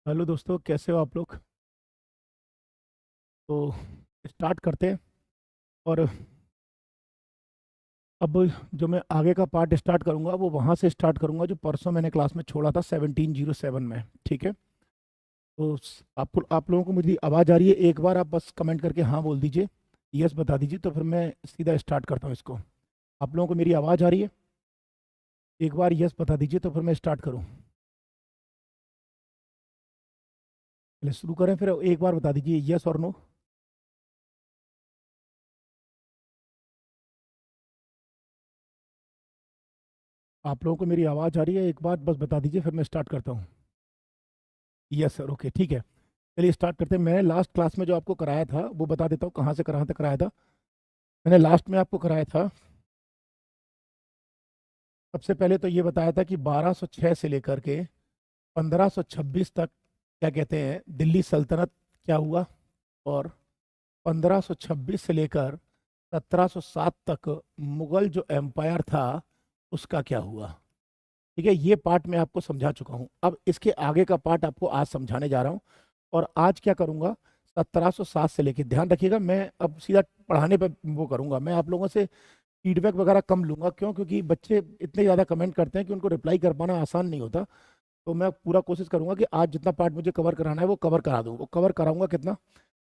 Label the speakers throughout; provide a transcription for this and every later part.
Speaker 1: Hello दोस्तों, कैसे हो आप लोग। तो स्टार्ट करते हैं। और अब जो मैं आगे का पार्ट स्टार्ट करूंगा वो वहाँ से स्टार्ट करूंगा जो परसों मैंने क्लास में छोड़ा था 1707 में। ठीक है। तो आप लोगों को मुझे आवाज़ आ रही है? एक बार आप बस कमेंट करके हाँ बोल दीजिए, यस बता दीजिए, तो फिर मैं सीधा स्टार्ट करता हूँ इसको। आप लोगों को मेरी आवाज़ आ रही है? एक बार यस बता दीजिए तो फिर मैं स्टार्ट करूँ। पहले शुरू करें, फिर एक बार बता दीजिए यस और नो। आप लोगों को मेरी आवाज़ आ रही है? एक बार बस बता दीजिए, फिर मैं स्टार्ट करता हूँ। यस सर, ओके ठीक है। चलिए स्टार्ट करते हैं। मैंने लास्ट क्लास में जो आपको कराया था वो बता देता हूँ कहाँ से कहाँ तक कराया था। मैंने लास्ट में आपको कराया था, सबसे पहले तो ये बताया था कि 1206 से लेकर के 1526 तक क्या कहते हैं दिल्ली सल्तनत क्या हुआ, और 1526 से लेकर 1707 तक मुगल जो एम्पायर था उसका क्या हुआ। ठीक है, ये पार्ट मैं आपको समझा चुका हूँ। अब इसके आगे का पार्ट आपको आज समझाने जा रहा हूँ। और आज क्या करूँगा, 1707 से लेके, ध्यान रखिएगा, मैं अब सीधा पढ़ाने पे वो करूँगा। मैं आप लोगों से फीडबैक वगैरह कम लूंगा, क्यों? क्योंकि बच्चे इतने ज़्यादा कमेंट करते हैं कि उनको रिप्लाई कर पाना आसान नहीं होता। तो मैं पूरा कोशिश करूंगा कि आज जितना पार्ट मुझे कवर कराना है वो कवर करा दूँ। वो कवर कराऊंगा कितना,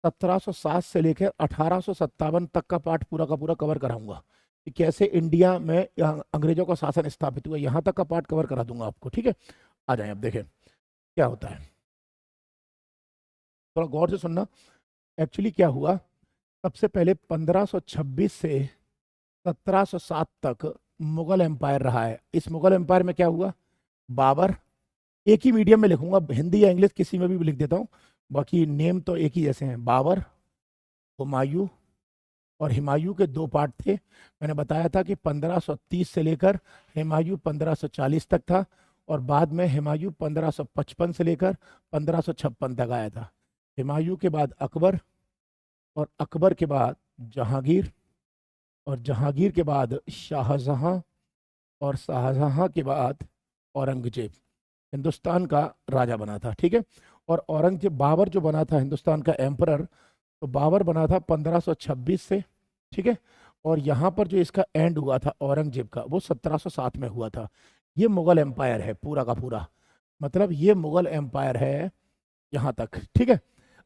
Speaker 1: 1707 से लेकर 1857 तक का पार्ट पूरा का पूरा कवर कराऊंगा कि कैसे इंडिया में अंग्रेजों का शासन स्थापित हुआ, यहाँ तक का पार्ट कवर करा दूंगा आपको। ठीक है, आ जाए अब देखें क्या होता है। थोड़ा गौर से सुनना। एक्चुअली क्या हुआ, सबसे पहले 1526 से 1707 तक मुगल एम्पायर रहा है। इस मुगल एम्पायर में क्या हुआ, बाबर, एक ही मीडियम में लिखूंगा, हिंदी या इंग्लिश किसी में भी लिख देता हूँ, बाकी नेम तो एक ही जैसे हैं। बाबर, हुमायूं, और हुमायूं के दो पार्ट थे। मैंने बताया था कि 1530 से लेकर हुमायूं 1540 तक था, और बाद में हुमायूं 1555 से लेकर 1556 तक आया था। हुमायूं के बाद अकबर, और अकबर के बाद जहांगीर, और जहांगीर के बाद शाहजहां, और शाहजहां के बाद औरंगजेब हिंदुस्तान का राजा बना था। ठीक है। और औरंगजेब, बाबर जो बना था हिंदुस्तान का एम्परर, तो बाबर बना था 1526 से। ठीक है। और यहाँ पर जो इसका एंड हुआ था औरंगजेब का, वो 1707 में हुआ था। ये मुगल एम्पायर है पूरा का पूरा, मतलब ये मुगल एम्पायर है यहाँ तक। ठीक है।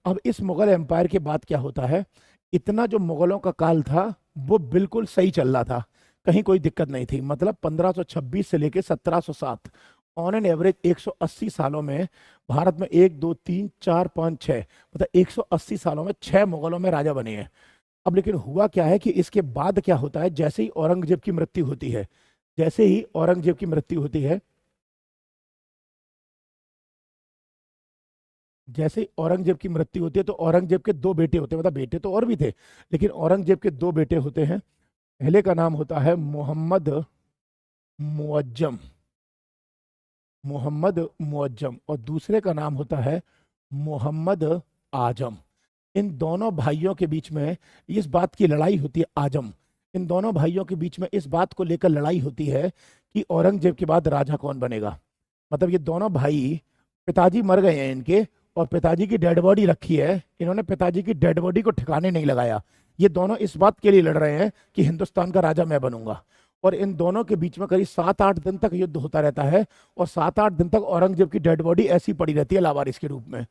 Speaker 1: अब इस मुगल एम्पायर के बाद क्या होता है, इतना जो मुगलों का काल था वो बिल्कुल सही चल रहा था, कहीं कोई दिक्कत नहीं थी। मतलब 1526 से लेकर 1707, ऑन एन एवरेज 180 सालों में भारत में एक दो तीन चार पाँच छः, मतलब 180 सालों में छह मुगलों में राजा बने हैं। अब लेकिन हुआ क्या है कि इसके बाद क्या होता है, जैसे ही औरंगजेब की मृत्यु होती है, जैसे ही औरंगजेब की मृत्यु होती है, जैसे ही औरंगजेब की मृत्यु होती है, तो औरंगजेब के दो बेटे होते हैं, मतलब बेटे तो और भी थे, लेकिन औरंगजेब के दो बेटे होते हैं। पहले का नाम होता है मोहम्मद मुअज्जम, मोहम्मद मुअज्जम, और दूसरे का नाम होता है मोहम्मद आजम। इन दोनों भाइयों के बीच में इस बात की लड़ाई होती है, आजम, इन दोनों भाइयों के बीच में इस बात को लेकर लड़ाई होती है कि औरंगजेब के बाद राजा कौन बनेगा। मतलब ये दोनों भाई, पिताजी मर गए हैं इनके, और पिताजी की डेड बॉडी रखी है, इन्होंने पिताजी की डेड बॉडी को ठिकाने नहीं लगाया। ये दोनों इस बात के लिए लड़ रहे हैं कि हिंदुस्तान का राजा मैं बनूंगा। और इन दोनों के बीच में करीब 7-8 दिन तक युद्ध होता रहता है, और 7-8 दिन तक औरंगजेब की डेड बॉडी ऐसी पड़ी रहती है लावारिस के रूप में।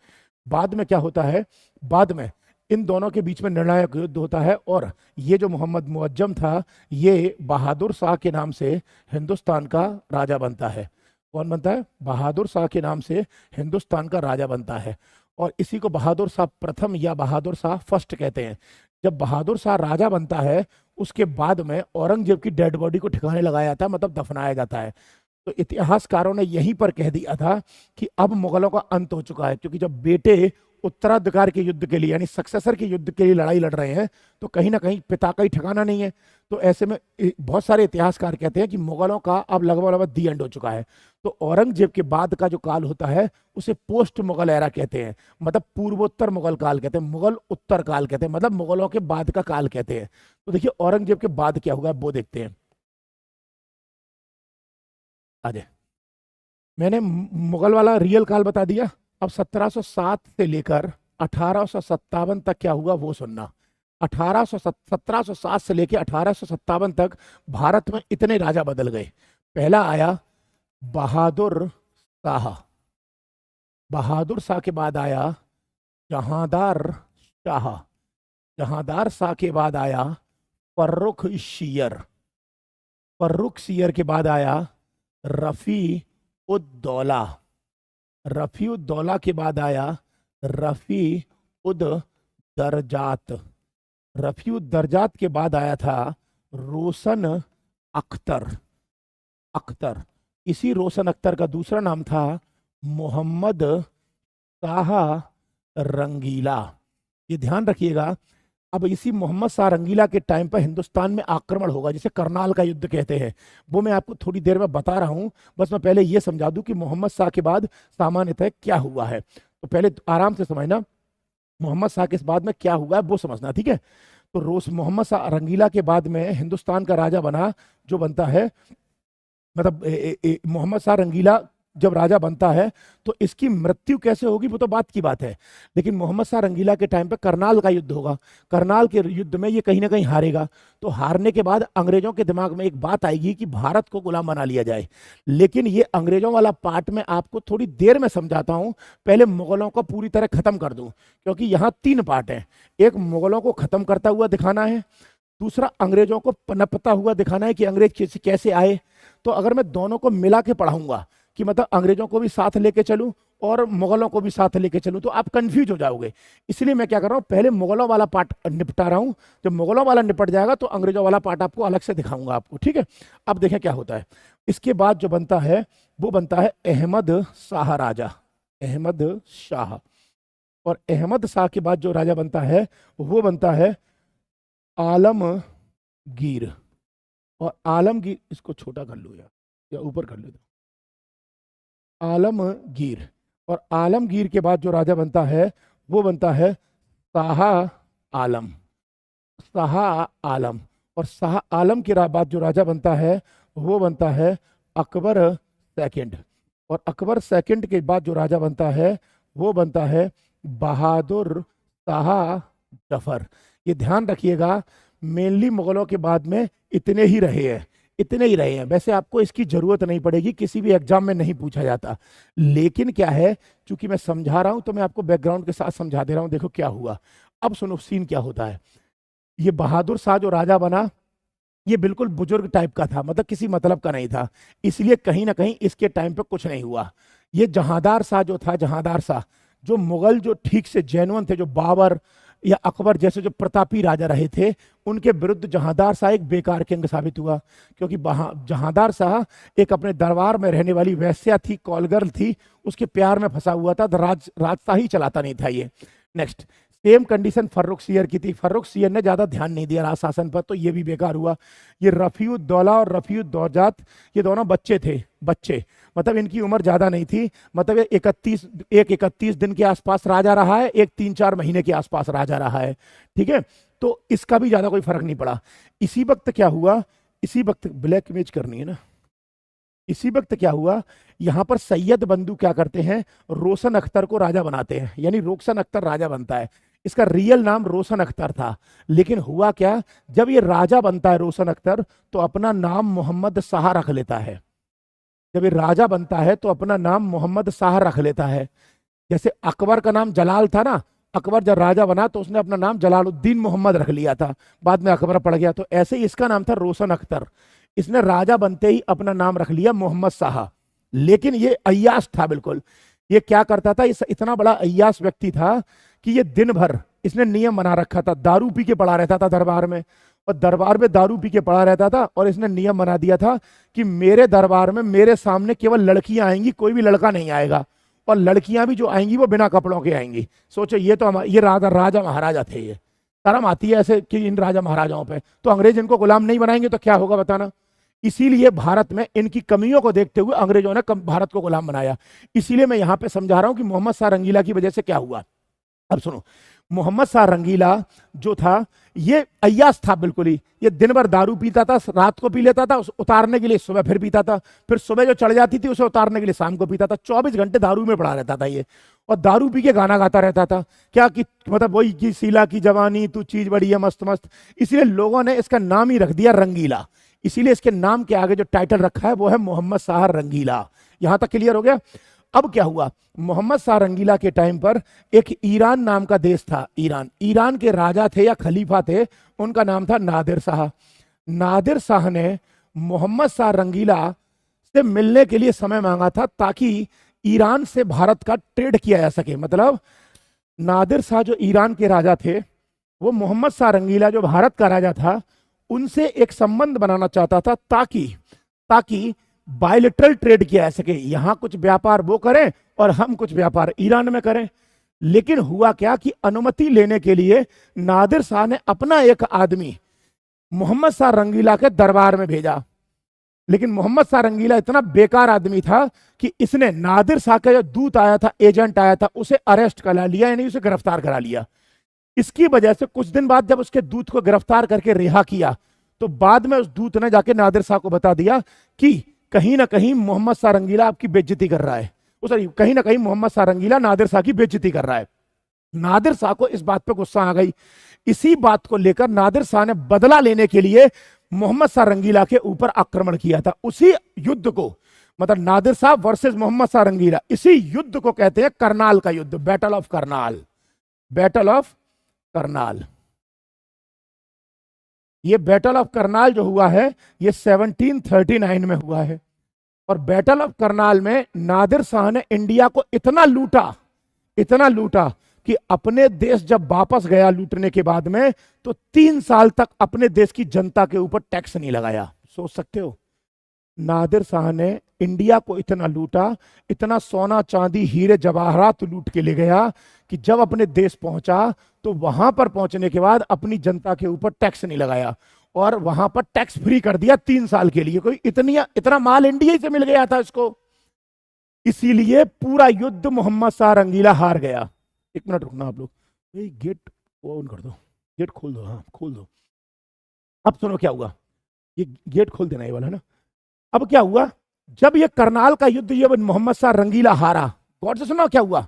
Speaker 1: बाद में क्या होता है, बाद में इन दोनों के बीच में निर्णायक युद्ध होता है, और ये जो मोहम्मद मुअज्जम था, ये बहादुर शाह के नाम से हिंदुस्तान का राजा बनता है। कौन बनता है? बहादुर शाह के नाम से हिंदुस्तान का राजा बनता है। और इसी को बहादुर शाह प्रथम या बहादुर शाह फर्स्ट कहते हैं। जब बहादुर शाह राजा बनता है, उसके बाद में औरंगजेब की डेड बॉडी को ठिकाने लगाया जाता है, मतलब दफनाया जाता है। तो इतिहासकारों ने यहीं पर कह दिया था कि अब मुगलों का अंत हो चुका है, क्योंकि जब बेटे उत्तराधिकार के युद्ध के लिए यानी सक्सेसर के युद्ध के लिए लड़ाई लड़ रहे हैं, तो कहीं ना कहीं पिता का ही ठिकाना नहीं है। तो ऐसे में बहुत सारे इतिहासकार कहते हैं कि मुगलों का अब लगभग लगभग दी एंड हो चुका है। तो औरंगजेब के बाद का जो काल होता है उसे पोस्ट मुगल एरा कहते हैं, मतलब पूर्वोत्तर मुगल काल कहते हैं, मुगल उत्तर काल कहते हैं, मतलब मुगलों के बाद का काल कहते हैं। तो देखिए औरंगजेब के बाद क्या हुआ वो देखते हैं। आ जाए, मैंने मुगल वाला रियल काल बता दिया, अब 1707 से लेकर 1857 तक क्या हुआ वो सुनना। 1707 से लेकर 1857 तक भारत में इतने राजा बदल गए। पहला आया बहादुर शाह, बहादुर शाह के बाद आया जहांदार शाह, जहांदार शाह के बाद आया फर्रुख शियर, फर्रुख शियर के बाद आया रफी उद्दौला, रफी उद्दौला के बाद आया रफी उद दरजात, रफी उद दरजात के बाद आया था रोशन अख्तर, अख्तर। इसी रोशन अख्तर का दूसरा नाम था मोहम्मद शाह रंगीला। ये ध्यान रखिएगा। अब इसी मोहम्मद शाह रंगीला के टाइम पर हिंदुस्तान में आक्रमण होगा, जिसे करनाल का युद्ध कहते हैं। वो मैं आपको थोड़ी देर में बता रहा हूं, बस मैं पहले ये समझा दूं कि मोहम्मद शाह के बाद सामान्यतः क्या हुआ है। तो पहले आराम से समझना, मोहम्मद शाह के बाद में क्या हुआ है वो समझना, ठीक है। तो रोज मोहम्मद शाह रंगीला के बाद में हिंदुस्तान का राजा बना जो बनता है, मतलब मोहम्मद शाह रंगीला जब राजा बनता है तो इसकी मृत्यु कैसे होगी वो तो बात की बात है, लेकिन मोहम्मद शाह रंगीला के टाइम पे करनाल का युद्ध होगा। करनाल के युद्ध में ये कहीं ना कहीं हारेगा, तो हारने के बाद अंग्रेजों के दिमाग में एक बात आएगी कि भारत को गुलाम बना लिया जाए। लेकिन ये अंग्रेजों वाला पार्ट मैं आपको थोड़ी देर में समझाता हूं, पहले मुगलों को पूरी तरह खत्म कर दूं, क्योंकि यहाँ 3 पार्ट है। एक मुगलों को खत्म करता हुआ दिखाना है, दूसरा अंग्रेजों को पनपता हुआ दिखाना है कि अंग्रेज कैसे आए। तो अगर मैं दोनों को मिला के पढ़ाऊंगा कि मतलब अंग्रेजों को भी साथ लेके चलूं और मुगलों को भी साथ लेके चलूं तो आप कंफ्यूज हो जाओगे। इसलिए मैं क्या कर रहा हूं, पहले मुगलों वाला पार्ट निपटा रहा हूं। जब मुगलों वाला निपट जाएगा तो अंग्रेजों वाला पार्ट आपको अलग से दिखाऊंगा आपको, ठीक है। अब देखें क्या होता है। इसके बाद जो बनता है वो बनता है अहमद शाह राजा, अहमद शाह। और अहमद शाह के बाद जो राजा बनता है वो बनता है आलमगीर। और आलमगीर, इसको छोटा कर लो या ऊपर कर लो, आलमगीर। और आलमगीर के बाद जो राजा बनता है वो बनता है शाह आलम, शाह आलम। और शाह आलम के बाद जो राजा बनता है वो बनता है अकबर सेकंड। और अकबर सेकंड के बाद जो राजा बनता है वो बनता है बहादुर शाह जफर। ये ध्यान रखिएगा, मेनली मुगलों के बाद में इतने ही रहे हैं, इतने ही रहे हैं। वैसे आपको इसकी जरूरत नहीं पड़ेगी, किसी भी एग्जाम में नहीं पूछा जाता। लेकिन क्या है, चूंकि मैं समझा रहा हूं तो मैं आपको बैकग्राउंड के साथ समझा दे रहा हूं। देखो क्या हुआ, अब सुनो सीन क्या होता है। ये बहादुर शाह जो राजा बना ये बिल्कुल बुजुर्ग टाइप का था, मतलब किसी मतलब का नहीं था, इसलिए कहीं ना कहीं इसके टाइम पे कुछ नहीं हुआ। ये जहांदार शाह जो था, जहांदार शाह जो मुगल जो ठीक से जेन्युइन थे, जो बाबर या अकबर जैसे जो प्रतापी राजा रहे थे, उनके विरुद्ध जहांदार शाह एक बेकार किंग साबित हुआ। क्योंकि जहांदार शाह एक अपने दरबार में रहने वाली वैश्या थी, कॉलगर्ल थी, उसके प्यार में फंसा हुआ था। राजशाही चलाता नहीं था ये। Next, same condition Farrukhsiyar की थी। फर्रुख सियर ने ज्यादा ध्यान नहीं दिया राज शासन पर, तो ये भी बेकार हुआ। ये रफीउद्दौला और रफीउद्दौजात ये दोनों बच्चे थे, बच्चे मतलब इनकी उम्र ज्यादा नहीं थी, मतलब एक 31 दिन के आसपास राजा रहा है, एक 3-4 महीने के आसपास राजा रहा है, ठीक है। तो इसका भी ज्यादा कोई फर्क नहीं पड़ा। इसी वक्त क्या हुआ, इसी वक्त ब्लैक इमेज करनी है ना, इसी वक्त क्या हुआ, यहां पर सैयद बंधु क्या करते हैं, रोशन अख्तर को राजा बनाते हैं, यानी रोशन अख्तर राजा बनता है। इसका रियल नाम रोशन अख्तर था, लेकिन हुआ क्या, जब ये राजा बनता है रोशन अख्तर तो अपना नाम मोहम्मद शाह रख लेता है। जब ये राजा बनता है तो अपना नाम मोहम्मद शाह रख लेता है। जैसे अकबर का नाम जलाल था ना, अकबर जब राजा बना तो उसने अपना नाम जलालुद्दीन मोहम्मद रख लिया था, बाद में अकबर पड़ गया। तो ऐसे ही इसका नाम था रोशन अख्तर, इसने राजा बनते ही अपना नाम रख लिया मोहम्मद शाह। लेकिन ये अय्याश था बिल्कुल। ये क्या करता था, इस इतना बड़ा अय्याश व्यक्ति था कि ये दिन भर इसने नियम बना रखा था, दारू पी के पड़ा रहता था दरबार में, और दरबार में दारू पी के पड़ा रहता था। और इसने नियम बना दिया था कि मेरे दरबार में मेरे सामने केवल लड़कियां आएंगी, कोई भी लड़का नहीं आएगा, और लड़कियां भी जो आएंगी वो बिना कपड़ों के आएंगी। सोचो, ये तो ये राजा महाराजा थे, ये शर्म आती है ऐसे कि इन राजा महाराजाओं पे। तो अंग्रेज इनको गुलाम नहीं बनाएंगे तो क्या होगा बताना। इसीलिए भारत में इनकी कमियों को देखते हुए अंग्रेजों ने भारत को गुलाम बनाया। इसीलिए मैं यहां पे समझा रहा हूं कि मोहम्मद शाह रंगीला की वजह से क्या हुआ। अब सुनो, मोहम्मद शाह रंगीला जो था ये अय्याश था बिल्कुल ही। ये दिन भर दारू पीता था, रात को पी लेता था, उतारने के लिए सुबह फिर पीता था, फिर सुबह जो चढ़ जाती थी उसे उतारने के लिए शाम को पीता था। 24 घंटे दारू में पड़ा रहता था ये। और दारू पी के गाना गाता रहता था। क्या कि मतलब वही कि शीला की जवानी तू चीज बड़ी है मस्त मस्त, इसीलिए लोगों ने इसका नाम ही रख दिया रंगीला। इसीलिए इसके नाम के आगे जो टाइटल रखा है वो है मोहम्मद शाह रंगीला। यहां तक क्लियर हो गया। अब क्या हुआ, मोहम्मद शाह रंगीला के टाइम पर एक ईरान नाम का देश था, ईरान, ईरान के राजा थे या खलीफा थे, उनका नाम था नादिर शाह। नादिर शाह ने मोहम्मद शाह रंगीला से मिलने के लिए समय मांगा था ताकि ईरान से भारत का ट्रेड किया जा सके। मतलब नादिर शाह जो ईरान के राजा थे, वो मोहम्मद शाह रंगीला जो भारत का राजा था उनसे एक संबंध बनाना चाहता था ताकि ताकि बायलेटरल ट्रेड किया जा सके, यहां कुछ व्यापार वो करें और हम कुछ व्यापार ईरान में करें। लेकिन हुआ क्या कि अनुमति लेने के लिए नादिर शाह ने अपना एक आदमी मोहम्मद शाह रंगीला के दरबार में भेजा। लेकिन मोहम्मद शाह रंगीला इतना बेकार आदमी था कि इसने नादिर शाह का जो दूत आया था, एजेंट आया था, उसे अरेस्ट करा लिया, यानी उसे गिरफ्तार करा लिया। इसकी वजह से कुछ दिन बाद जब उसके दूत को गिरफ्तार करके रिहा किया तो बाद में उस दूत ने जाके नादिर शाह को बता दिया कि कहीं ना कहीं मोहम्मद शाह रंगीला आपकी बेइज्जती कर रहा है, सॉरी कहीं ना कहीं मोहम्मद शाह रंगीला नादिर शाह की बेइज्जती कर रहा है। नादिर शाह को इस बात पे गुस्सा आ गई। इसी बात को लेकर नादिर शाह ने बदला लेने के लिए मोहम्मद शाह रंगीला के ऊपर आक्रमण किया था। उसी युद्ध को, मतलब नादिर शाह वर्सेस मोहम्मद शाह रंगीला, इसी युद्ध को कहते हैं करनाल का युद्ध, battle of Karnal. Battle of Karnal, ये बैटल ऑफ करनाल जो हुआ है ये 1739 में हुआ है। और बैटल ऑफ करनाल में नादिर शाह ने इंडिया को इतना लूटा कि अपने देश जब वापस गया लूटने के बाद में तो 3 साल तक अपने देश की जनता के ऊपर टैक्स नहीं लगाया। सोच सकते हो, नादिर शाह ने इंडिया को इतना लूटा, इतना सोना चांदी हीरे जवाहरात लूट के ले गया कि जब अपने देश पहुंचा तो वहां पर पहुंचने के बाद अपनी जनता के ऊपर टैक्स नहीं लगाया और वहां पर टैक्स फ्री कर दिया 3 साल के लिए। कोई इतना माल इंडिया से मिल गया था इसको, इसीलिए पूरा युद्ध मोहम्मद शाह रंगीला हार गया। 1 मिनट रुकना आप लोग, गेट ऑन कर दो, गेट खोल दो, हाँ खोल दो। अब सुनो क्या हुआ, ये गेट खोल देना ये वाला ना। अब क्या हुआ, जब ये करनाल का युद्ध ये मोहम्मद शाह रंगीला हारा, गौर से सुनो क्या हुआ।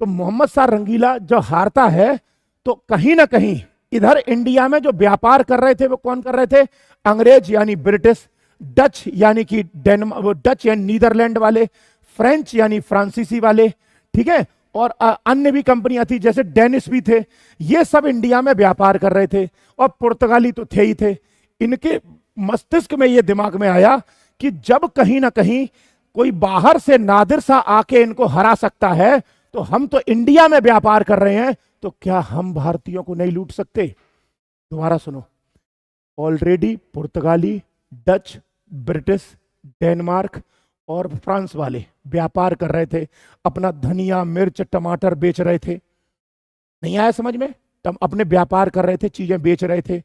Speaker 1: तो मोहम्मद शाह रंगीला जब हारता है तो कहीं ना कहीं इधर इंडिया में जो व्यापार कर रहे थे वो कौन कर रहे थे, अंग्रेज यानी ब्रिटिश, डच यानी कि डच यानी नीदरलैंड वाले, फ्रेंच यानी फ्रांसीसी वाले, ठीक है, और अन्य भी कंपनियां थी जैसे डेनिश भी थे, ये सब इंडिया में व्यापार कर रहे थे। और पुर्तगाली तो थे ही थे। इनके मस्तिष्क में ये दिमाग में आया कि जब कहीं ना कहीं कोई बाहर से नादिर शाह आके इनको हरा सकता है तो हम तो इंडिया में व्यापार कर रहे हैं, तो क्या हम भारतीयों को नहीं लूट सकते। दोबारा सुनो, ऑलरेडी पुर्तगाली, डच, ब्रिटिश, डेनमार्क और फ्रांस वाले व्यापार कर रहे थे, अपना धनिया मिर्च टमाटर बेच रहे थे। नहीं आया समझ में, अपने व्यापार कर रहे थे, चीजें बेच रहे थे।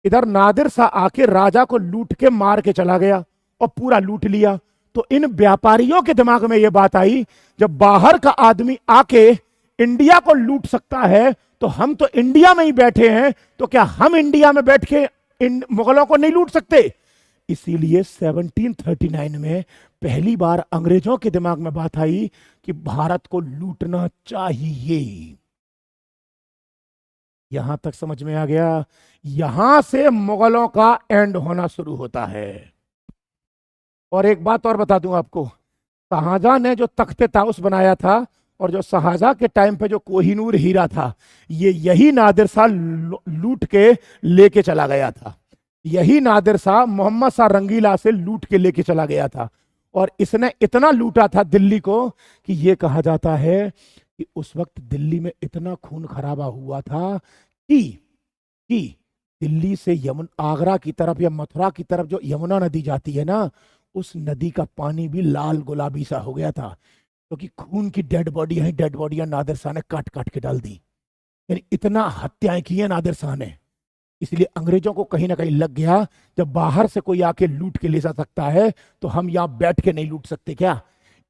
Speaker 1: इधर नादिर शाह आके राजा को लूट के मार के चला गया और पूरा लूट लिया। तो इन व्यापारियों के दिमाग में यह बात आई, जब बाहर का आदमी आके इंडिया को लूट सकता है तो हम तो इंडिया में ही बैठे हैं, तो क्या हम इंडिया में बैठ के इन मुगलों को नहीं लूट सकते। इसीलिए 1739 में पहली बार अंग्रेजों के दिमाग में बात आई कि भारत को लूटना चाहिए। यहां तक समझ में आ गया। यहां से मुगलों का एंड होना शुरू होता है। और एक बात और बता दूं आपको, शाहजहां ने जो तख्ते ताउस बनाया था और जो शाहजहां के टाइम पे जो कोहिनूर हीरा था, ये यही नादिर शाह लूट के लेके चला गया था। यही नादिर शाह मोहम्मद शाह रंगीला से लूट के लेके चला गया था। और इसने इतना लूटा था दिल्ली को कि ये कहा जाता है कि उस वक्त दिल्ली में इतना खून खराबा हुआ था कि दिल्ली से आगरा की तरफ या मथुरा की तरफ जो यमुना नदी जाती है ना, उस नदी का पानी भी लाल गुलाबी सा हो गया था, क्योंकि खून की डेड बॉडियां नादिर शाह ने काट काट के डाल दी। यानी इतना हत्याएं की है नादिर शाह ने। इसलिए अंग्रेजों को कहीं ना कहीं लग गया, जब बाहर से कोई आके लूट के ले जा सकता है तो हम यहाँ बैठ के नहीं लूट सकते क्या।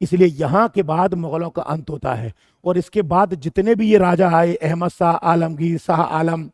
Speaker 1: इसलिए यहाँ के बाद मुगलों का अंत होता है। और इसके बाद जितने भी ये राजा आए, अहमद शाह, आलमगीर, शाह आलम,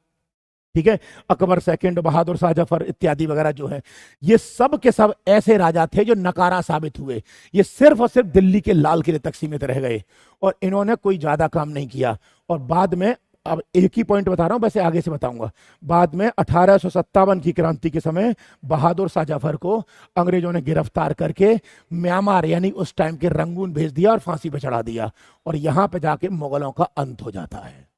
Speaker 1: ठीक है, अकबर सेकंड, बहादुर शाह जफर इत्यादि वगैरह जो है, ये सब के सब ऐसे राजा थे जो नकारा साबित हुए। ये सिर्फ और सिर्फ दिल्ली के लाल किले तक सीमित रह गए और इन्होंने कोई ज्यादा काम नहीं किया। और बाद में, अब एक ही पॉइंट बता रहा हूं, वैसे आगे से बताऊंगा, बाद में 1857 की क्रांति के समय बहादुर शाह जफर को अंग्रेजों ने गिरफ्तार करके म्यांमार यानी उस टाइम के रंगून भेज दिया और फांसी पे चढ़ा दिया। और यहां पे जाके मुगलों का अंत हो जाता है।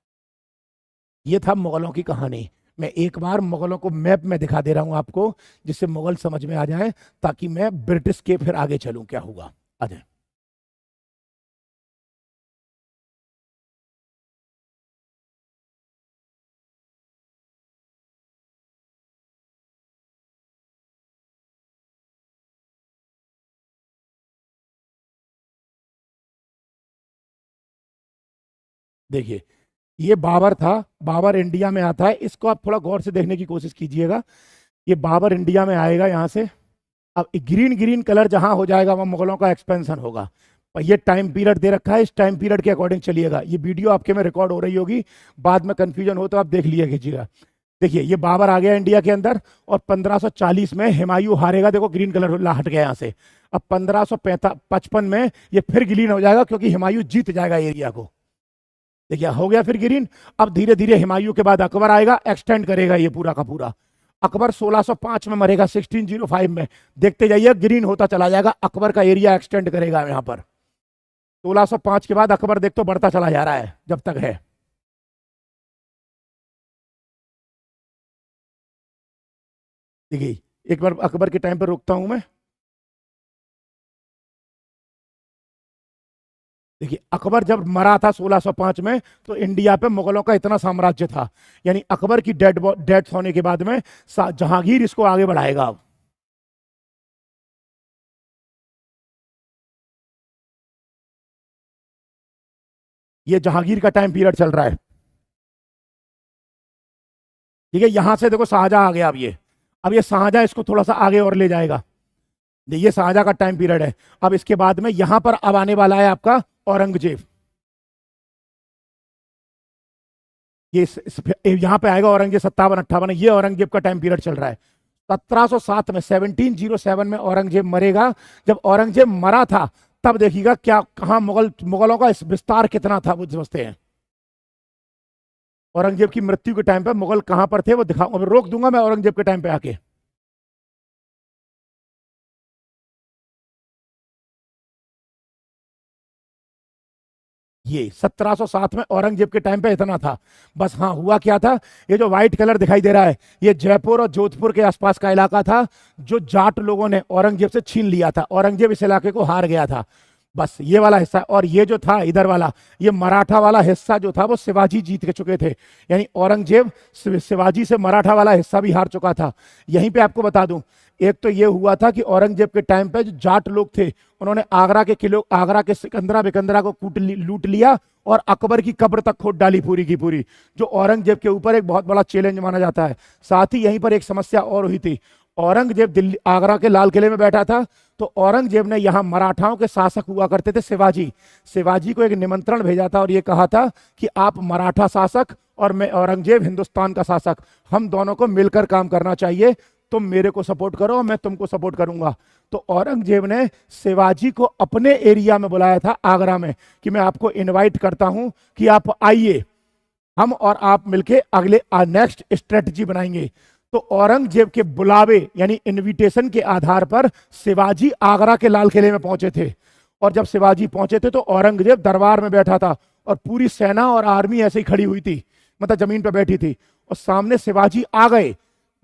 Speaker 1: ये था मुगलों की कहानी। मैं एक बार मुगलों को मैप में दिखा दे रहा हूं आपको, जिससे मुगल समझ में आ जाए, ताकि मैं ब्रिटिश के फिर आगे चलूं क्या हुआ। आ जाए। देखिए, ये बाबर था। बाबर इंडिया में आता है, इसको आप थोड़ा गौर से देखने की कोशिश कीजिएगा। ये बाबर इंडिया में आएगा यहां से। अब ग्रीन ग्रीन कलर जहां हो जाएगा वहां मुगलों का एक्सपेंशन होगा। और ये टाइम पीरियड दे रखा है, इस टाइम पीरियड के अकॉर्डिंग चलिएगा। ये वीडियो आपके में रिकॉर्ड हो रही होगी, बाद में कंफ्यूजन हो तो आप देख लिया कीजिएगा। देखिए, ये बाबर आ गया इंडिया के अंदर और 1540 में हुमायूं हारेगा। देखो ग्रीन कलर हट गया यहां से। अब 1555 में ये फिर ग्रीन हो जाएगा, क्योंकि हुमायूं जीत जाएगा एरिया को। देखिए हो गया फिर ग्रीन। अब धीरे धीरे हुमायूं के बाद अकबर आएगा, एक्सटेंड करेगा ये पूरा का पूरा। अकबर 1605 में मरेगा, 1605 में। देखते जाइए ग्रीन होता चला जाएगा, अकबर का एरिया एक्सटेंड करेगा यहां पर। 1605 के बाद अकबर देख तो बढ़ता चला जा रहा है जब तक है। देखिए, एक बार अकबर के टाइम पर रुकता हूं मैं। देखिए, अकबर जब मरा था 1605 में, तो इंडिया पे मुगलों का इतना साम्राज्य था। यानी अकबर की डेथ होने के बाद में जहांगीर इसको आगे बढ़ाएगा अब। ये जहांगीर का टाइम पीरियड चल रहा है। ठीक है, यहां से देखो शाहजहां आ गया अब ये शाहजहां इसको थोड़ा सा आगे और ले जाएगा। ये शाहजहां का टाइम पीरियड है। अब इसके बाद में यहां पर अब आने वाला है आपका औरंगजेब। ये यहां पे आएगा औरंगजेब 57-58, ये औरंगजेब का टाइम पीरियड चल रहा है। 1707 में 1707 में औरंगजेब मरेगा। जब औरंगजेब मरा था, तब देखिएगा क्या कहां मुगलों का विस्तार कितना था वो समझते हैं। औरंगजेब की मृत्यु के टाइम पे मुगल कहां पर थे वो दिखाऊंगा, रोक दूंगा मैं औरंगजेब के टाइम पे आके। ये 1707 में औरंगजेब के टाइम पे इतना था। बस हाँ, हुआ क्या था, ये जो व्हाइट कलर दिखाई दे रहा है, ये जयपुर और जोधपुर के आसपास का इलाका था, जो जाट लोगों ने औरंगजेब से छीन लिया था। औरंगजेब इस इलाके को हार गया था। बस ये वाला हिस्सा। और ये जो था इधर वाला, ये मराठा वाला हिस्सा जो था वो शिवाजी जीत के चुके थे। यानी औरंगजेब शिवाजी से मराठा वाला हिस्सा भी हार चुका था। यहीं पे आपको बता दूं, एक तो ये हुआ था कि औरंगजेब के टाइम पे जो जाट लोग थे, उन्होंने आगरा के किलो, आगरा के सिकंदरा बिकंदरा को लूट लिया और अकबर की कब्र तक खोद डाली पूरी की पूरी, जो औरंगजेब के ऊपर एक बहुत बड़ा चैलेंज माना जाता है। साथ ही यहीं पर एक समस्या और हुई थी। औरंगजेब दिल्ली आगरा के लाल किले में बैठा था, तो औरंगजेब ने यहाँ मराठाओं के शासक हुआ करते थे शिवाजी, शिवाजी को एक निमंत्रण भेजा था और ये कहा था कि आप मराठा शासक और मैं औरंगजेब हिंदुस्तान का शासक, हम दोनों को मिलकर काम करना चाहिए। तुम मेरे को सपोर्ट करो, मैं तुमको सपोर्ट करूंगा। तो औरंगजेब ने शिवाजी को अपने एरिया में बुलाया था आगरा में, कि मैं आपको इनवाइट करता हूं कि आप आइए, हम और आप मिलके अगले नेक्स्ट स्ट्रेटजी बनाएंगे। तो औरंगजेब के बुलावे यानी इनविटेशन के आधार पर शिवाजी आगरा के लाल किले में पहुंचे थे। और जब शिवाजी पहुंचे थे तो औरंगजेब दरबार में बैठा था और पूरी सेना और आर्मी ऐसे ही खड़ी हुई थी, मतलब जमीन पर बैठी थी। और सामने शिवाजी आ गए,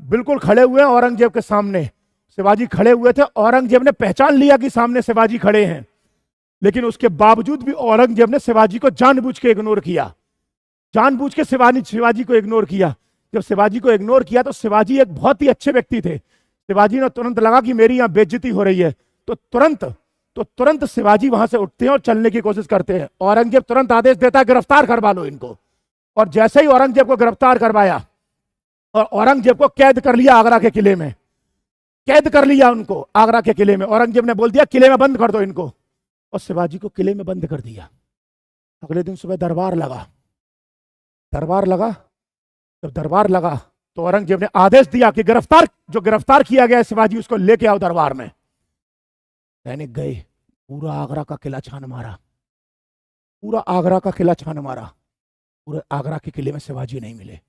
Speaker 1: बिल्कुल खड़े हुए हैं औरंगजेब के सामने। शिवाजी खड़े हुए थे, औरंगजेब ने पहचान लिया कि सामने शिवाजी खड़े हैं, लेकिन उसके बावजूद भी औरंगजेब ने शिवाजी को जानबूझ के इग्नोर किया। जानबूझ के शिवाजी को इग्नोर किया। जब शिवाजी को इग्नोर किया तो शिवाजी एक बहुत ही अच्छे व्यक्ति थे। शिवाजी ने तुरंत लगा कि मेरी यहां बेइज्जती हो रही है, तो तुरंत शिवाजी वहां से उठते हैं और चलने की कोशिश करते हैं। औरंगजेब तुरंत आदेश देता है गिरफ्तार करवा लो इनको। और जैसे ही औरंगजेब को गिरफ्तार करवाया और औरंगजेब को कैद कर लिया आगरा के किले में, कैद कर लिया उनको आगरा के किले में, औरंगजेब ने बोल दिया किले में बंद कर दो इनको, और शिवाजी को किले में बंद कर दिया। अगले दिन सुबह दरबार लगा। जब दरबार लगा तो औरंगजेब ने आदेश दिया कि जो गिरफ्तार किया गया है शिवाजी, उसको लेके आओ दरबार में। सैनिक गए, पूरा आगरा का किला छान मारा, पूरा आगरा का किला छान मारा, पूरे आगरा के किले में शिवाजी नहीं मिले।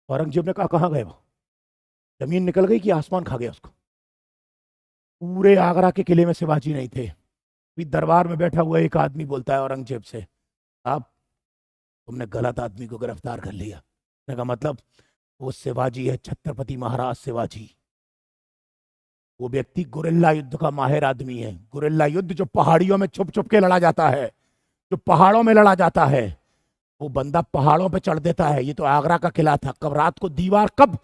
Speaker 1: औरंगजेब ने कहा कहां गए वो? जमीन निकल गई कि आसमान खा गया उसको? पूरे आगरा के किले में शिवाजी नहीं थे। अभी दरबार में बैठा हुआ एक आदमी बोलता है औरंगजेब से, आप तुमने गलत आदमी को गिरफ्तार कर लिया। उसने कहा मतलब? वो शिवाजी है, छत्रपति महाराज शिवाजी। वो व्यक्ति गुरिल्ला युद्ध का माहिर आदमी है। गुरिल्ला युद्ध जो पहाड़ियों में छुप छुप के लड़ा जाता है, जो पहाड़ों में लड़ा जाता है, वो बंदा पहाड़ों पे चढ़ देता है। ये तो आगरा का किला था, कब रात को दीवार कब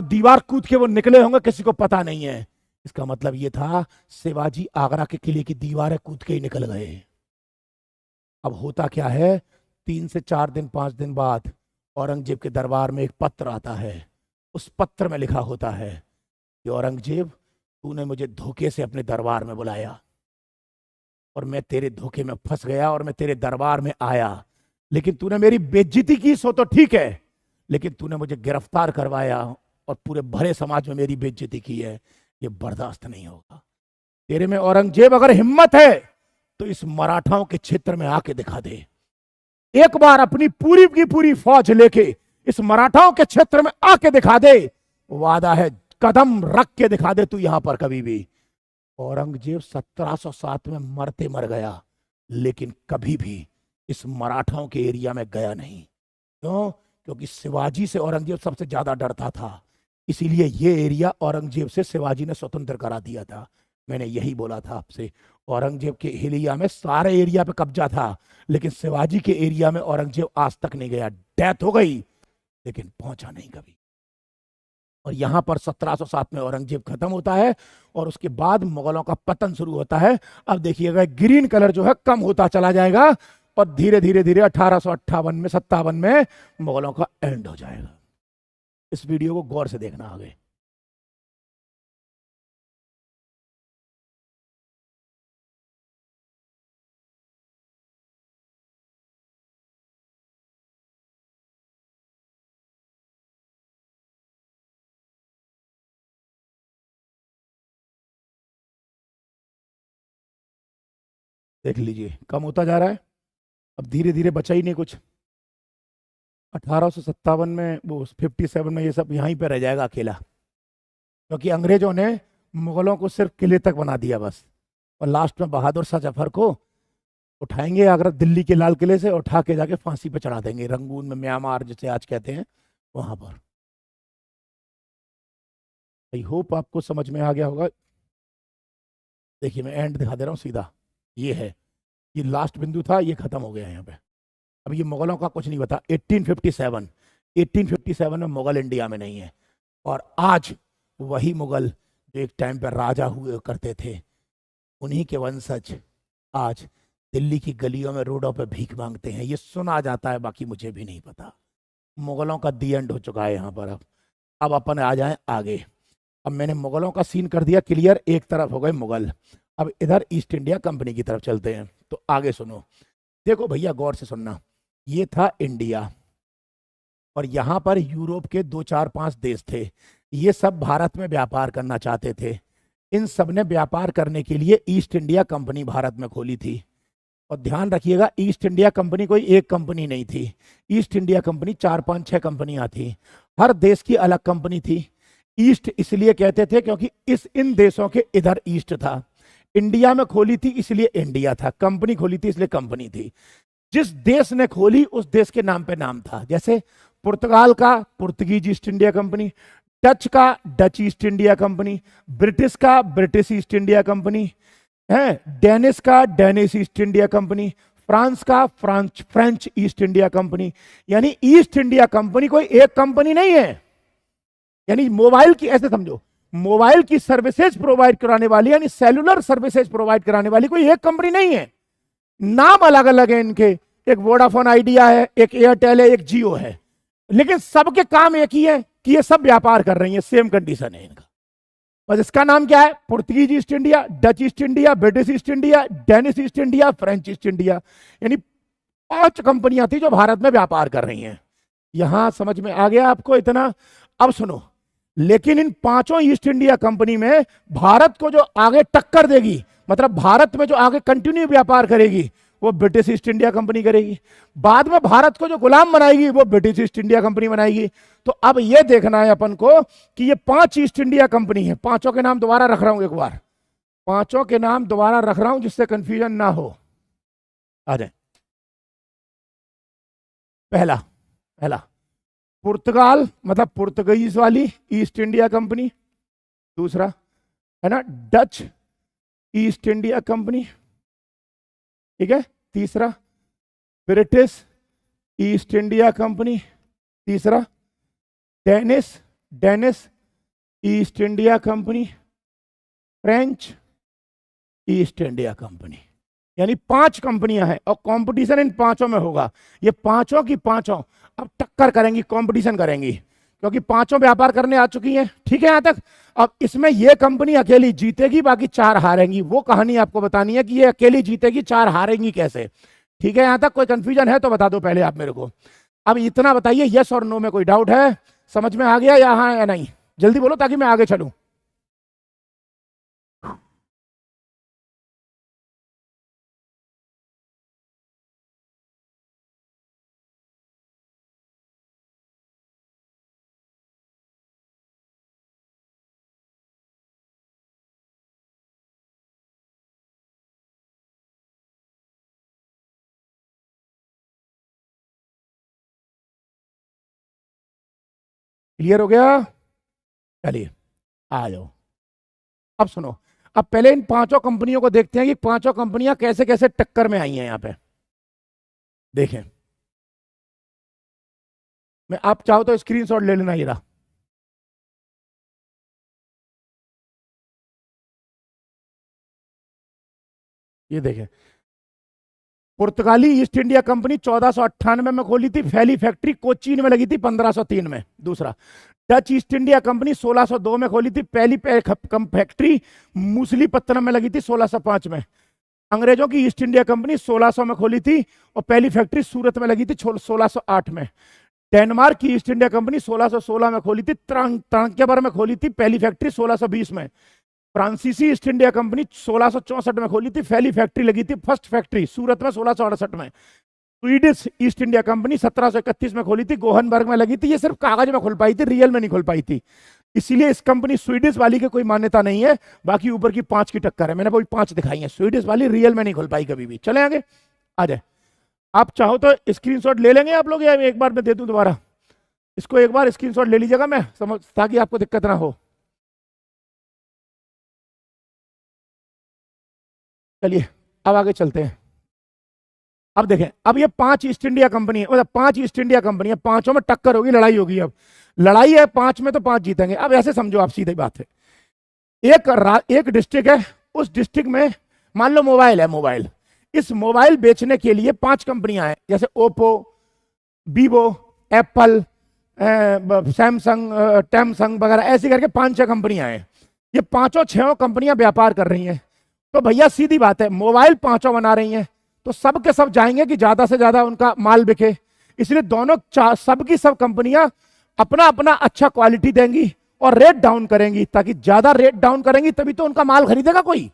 Speaker 1: दीवार कूद के वो निकले होंगे किसी को पता नहीं है। इसका मतलब ये था शिवाजी आगरा के किले की दीवारें कूद के ही निकल गए। अब होता क्या है, 3 से 4 दिन 5 दिन बाद औरंगजेब के दरबार में एक पत्र आता है। उस पत्र में लिखा होता है कि औरंगजेब, तूने मुझे धोखे से अपने दरबार में बुलाया और मैं तेरे धोखे में फंस गया और मैं तेरे दरबार में आया, लेकिन तूने मेरी बेइज्जती की सो तो ठीक है, लेकिन तूने मुझे गिरफ्तार करवाया और पूरे भरे समाज में मेरी बेइज्जती की है। ये बर्दाश्त नहीं होगा। तेरे में औरंगजेब अगर हिम्मत है तो इस मराठाओं के क्षेत्र में आके दिखा दे। एक बार अपनी पूरी की पूरी फौज लेके इस मराठाओं के क्षेत्र में आके दिखा दे। वादा है, कदम रख के दिखा दे तू यहां पर कभी भी। औरंगजेब 1707 में मरते मर गया, लेकिन कभी भी इस मराठाओं के एरिया में गया नहीं। क्यों? क्योंकि शिवाजी से औरंगजेब सबसे ज्यादा डरता था। इसीलिए ये एरिया औरंगजेब से शिवाजी ने स्वतंत्र करा दिया था। मैंने यही बोला था आपसे, औरंगजेब के एरिया में सारे एरिया पे कब्जा था, लेकिन शिवाजी के एरिया में औरंगजेब आज तक नहीं गया। डेथ हो गई लेकिन पहुंचा नहीं कभी। और यहां पर 1707 में औरंगजेब खत्म होता है और उसके बाद मुगलों का पतन शुरू होता है। अब देखिएगा ग्रीन कलर जो है कम होता चला जाएगा और धीरे धीरे धीरे 1858 में 57 में मुगलों का एंड हो जाएगा। इस वीडियो को गौर से देखना आगे। देख लीजिए कम होता जा रहा है, अब धीरे धीरे बचा ही नहीं कुछ। 1857 में, वो 57 में ये सब यहीं पे रह जाएगा अकेला, क्योंकि अंग्रेजों ने मुगलों को सिर्फ किले तक बना दिया बस। और लास्ट में बहादुर शाह जफर को उठाएंगे आगरा दिल्ली के लाल किले से, उठा के जाके फांसी पे चढ़ा देंगे, रंगून में, म्यांमार जिसे आज कहते हैं वहां पर। आई होप आपको समझ में आ गया होगा। देखिए मैं एंड दिखा दे रहा हूँ सीधा, ये है, ये लास्ट बिंदु था, ये खत्म हो गया यहाँ पे। अब ये मुगलों का कुछ नहीं बता। 1857 में मुगल इंडिया में नहीं है। और आज वही मुगल जो एक टाइम पर राजा हुए करते थे, उन्हीं के वंशज आज दिल्ली की गलियों में, रोडों पे भीख मांगते हैं। ये सुना जाता है, बाकी मुझे भी नहीं पता। मुगलों का दी एंड हो चुका है यहाँ पर। अब अपन आ जाएं आगे। अब मैंने मुगलों का सीन कर दिया क्लियर, एक तरफ हो गए मुगल। अब इधर ईस्ट इंडिया कंपनी की तरफ चलते हैं। तो आगे सुनो, देखो भैया गौर से सुनना। ये था इंडिया और यहाँ पर यूरोप के 2 4 5 देश थे। ये सब भारत में व्यापार करना चाहते थे। इन सब ने व्यापार करने के लिए ईस्ट इंडिया कंपनी भारत में खोली थी। और ध्यान रखिएगा, ईस्ट इंडिया कंपनी कोई एक कंपनी नहीं थी। ईस्ट इंडिया कंपनी 4 5 6 कंपनियां थी, हर देश की अलग कंपनी थी। ईस्ट इसलिए कहते थे क्योंकि इन देशों के इधर ईस्ट था। इंडिया में खोली थी इसलिए इंडिया था, कंपनी खोली थी इसलिए कंपनी थी। जिस देश ने खोली उस देश के नाम पे नाम था। जैसे पुर्तगाल का Portuguese East India company, Dutch का Dutch East India company, British का ब्रिटिश ईस्ट इंडिया कंपनी है, डेनिश का Danish East India company, France का फ्रेंच ईस्ट इंडिया कंपनी। यानी ईस्ट इंडिया कंपनी कोई एक कंपनी नहीं है। यानी मोबाइल की, ऐसे समझो, मोबाइल की सर्विसेज प्रोवाइड कराने वाली, यानी सेलुलर सर्विसेज प्रोवाइड कराने वाली कोई एक कंपनी नहीं है। नाम अलग अलग है इनके, एक वोडाफोन आइडिया है, एक एयरटेल है, एक जियो है, लेकिन सबके काम एक ही है कि ये सब व्यापार कर रही है, सेम कंडीशन है इनका। बस इसका नाम क्या है? Portuguese East India, Dutch East India, British East India, Danish East India, French East India. यानी 5 कंपनियां थी जो भारत में व्यापार कर रही हैं। यहां समझ में आ गया आपको इतना? अब सुनो, लेकिन इन पांचों ईस्ट इंडिया कंपनी में भारत को जो आगे टक्कर देगी, मतलब भारत में जो आगे कंटिन्यू व्यापार करेगी, वो ब्रिटिश ईस्ट इंडिया कंपनी करेगी। बाद में भारत को जो गुलाम बनाएगी वो ब्रिटिश ईस्ट इंडिया कंपनी बनाएगी। तो अब ये देखना है अपन को कि ये 5 ईस्ट इंडिया कंपनी है। पांचों के नाम दोबारा रख रहा हूं, एक बार पांचों के नाम दोबारा रख रहा हूं जिससे कंफ्यूजन ना हो। आ जाए। पहला पहला पुर्तगाल, मतलब पुर्तगालीज वाली ईस्ट इंडिया कंपनी। दूसरा है ना डच ईस्ट इंडिया कंपनी, ठीक है। तीसरा ब्रिटिश ईस्ट इंडिया कंपनी। तीसरा Danish Danish East India company. French East India company. यानी 5 कंपनियां हैं और कंपटीशन इन पांचों में होगा। ये पांचों की पांचों अब टक्कर करेंगी, कंपटीशन करेंगी, क्योंकि पांचों व्यापार करने आ चुकी हैं। ठीक है यहां तक? अब इसमें ये कंपनी अकेली जीतेगी, बाकी 4 हारेंगी। वो कहानी आपको बतानी है कि ये अकेली जीतेगी, 4 हारेंगी कैसे। ठीक है यहां तक? कोई कंफ्यूजन है तो बता दो पहले आप मेरे को। अब इतना बताइए, यस और नो में कोई डाउट है? समझ में आ गया या हाँ या नहीं? जल्दी बोलो ताकि मैं आगे चलूं। क्लियर हो गया? चलिए आ जाओ। अब सुनो, अब पहले इन पांचों कंपनियों को देखते हैं कि पांचों कंपनियां कैसे कैसे टक्कर में आई हैं। यहां पे देखें, मैं आप चाहो तो स्क्रीनशॉट ले लेना ये रहा। ये देखें, पुर्तगाली ईस्ट इंडिया कंपनी 1498 में खोली थी, पहली फैक्ट्री कोचीन में लगी थी 1503 में। दूसरा डच ईस्ट इंडिया कंपनी 1602 में खोली थी, पहली फैक्ट्री मूसलीपत्तनम में लगी थी 1605 में। अंग्रेजों की ईस्ट इंडिया कंपनी 1600 में खोली थी और पहली फैक्ट्री सूरत में लगी थी 1608 में। डेनमार्क की ईस्ट इंडिया कंपनी 1616 में खोली थी, त्रांक्याबर में खोली थी पहली फैक्ट्री 1620 में। फ्रांसीसी ईस्ट इंडिया कंपनी 1664 में खोली थी, पहली फैक्ट्री लगी थी फर्स्ट फैक्ट्री सूरत में 1668 में। स्वीडिश ईस्ट इंडिया कंपनी 1731 में खोली थी, गोहनबर्ग में लगी थी। ये सिर्फ कागज में खुल पाई थी, रियल में नहीं खुल पाई थी, इसीलिए इस कंपनी स्वीडिश वाली की कोई मान्यता नहीं है। बाकी ऊपर की 5 की टक्कर है, मैंने वही 5 दिखाई है। स्वीडिश वाली रियल में नहीं खुल पाई कभी भी। चले आगे, आ जाए। आप चाहो तो स्क्रीनशॉट ले लेंगे आप लोग, या एक बार मैं दे दूं दोबारा? इसको एक बार स्क्रीनशॉट ले लीजिएगा, मैं समझ, ताकि आपको दिक्कत ना हो। चलिए अब आगे चलते हैं। अब देखें, अब ये 5 ईस्ट इंडिया कंपनी है, मतलब 5 ईस्ट इंडिया कंपनी है, पांचों में टक्कर होगी, लड़ाई होगी। अब लड़ाई है 5 में तो 5 जीतेंगे। अब ऐसे समझो आप, सीधी बात है, एक डिस्ट्रिक्ट है, उस डिस्ट्रिक्ट में मान लो मोबाइल है। मोबाइल, इस मोबाइल बेचने के लिए 5 कंपनियां हैं, जैसे ओप्पो, वीवो, एप्पल, सैमसंग, टैमसंग वगैरह, ऐसी करके 5-6 कंपनियां हैं। ये पांचों 6 कंपनियां व्यापार कर रही हैं। तो भैया सीधी बात है, मोबाइल 5 बना रही हैं, तो सब के सब जाएंगे कि ज्यादा से ज्यादा उनका माल बिके। इसलिए दोनों सब की सब कंपनियां अपना अपना अच्छा क्वालिटी देंगी और रेट डाउन करेंगी, ताकि ज्यादा रेट डाउन करेंगी तभी तो उनका माल खरीदेगा कोई।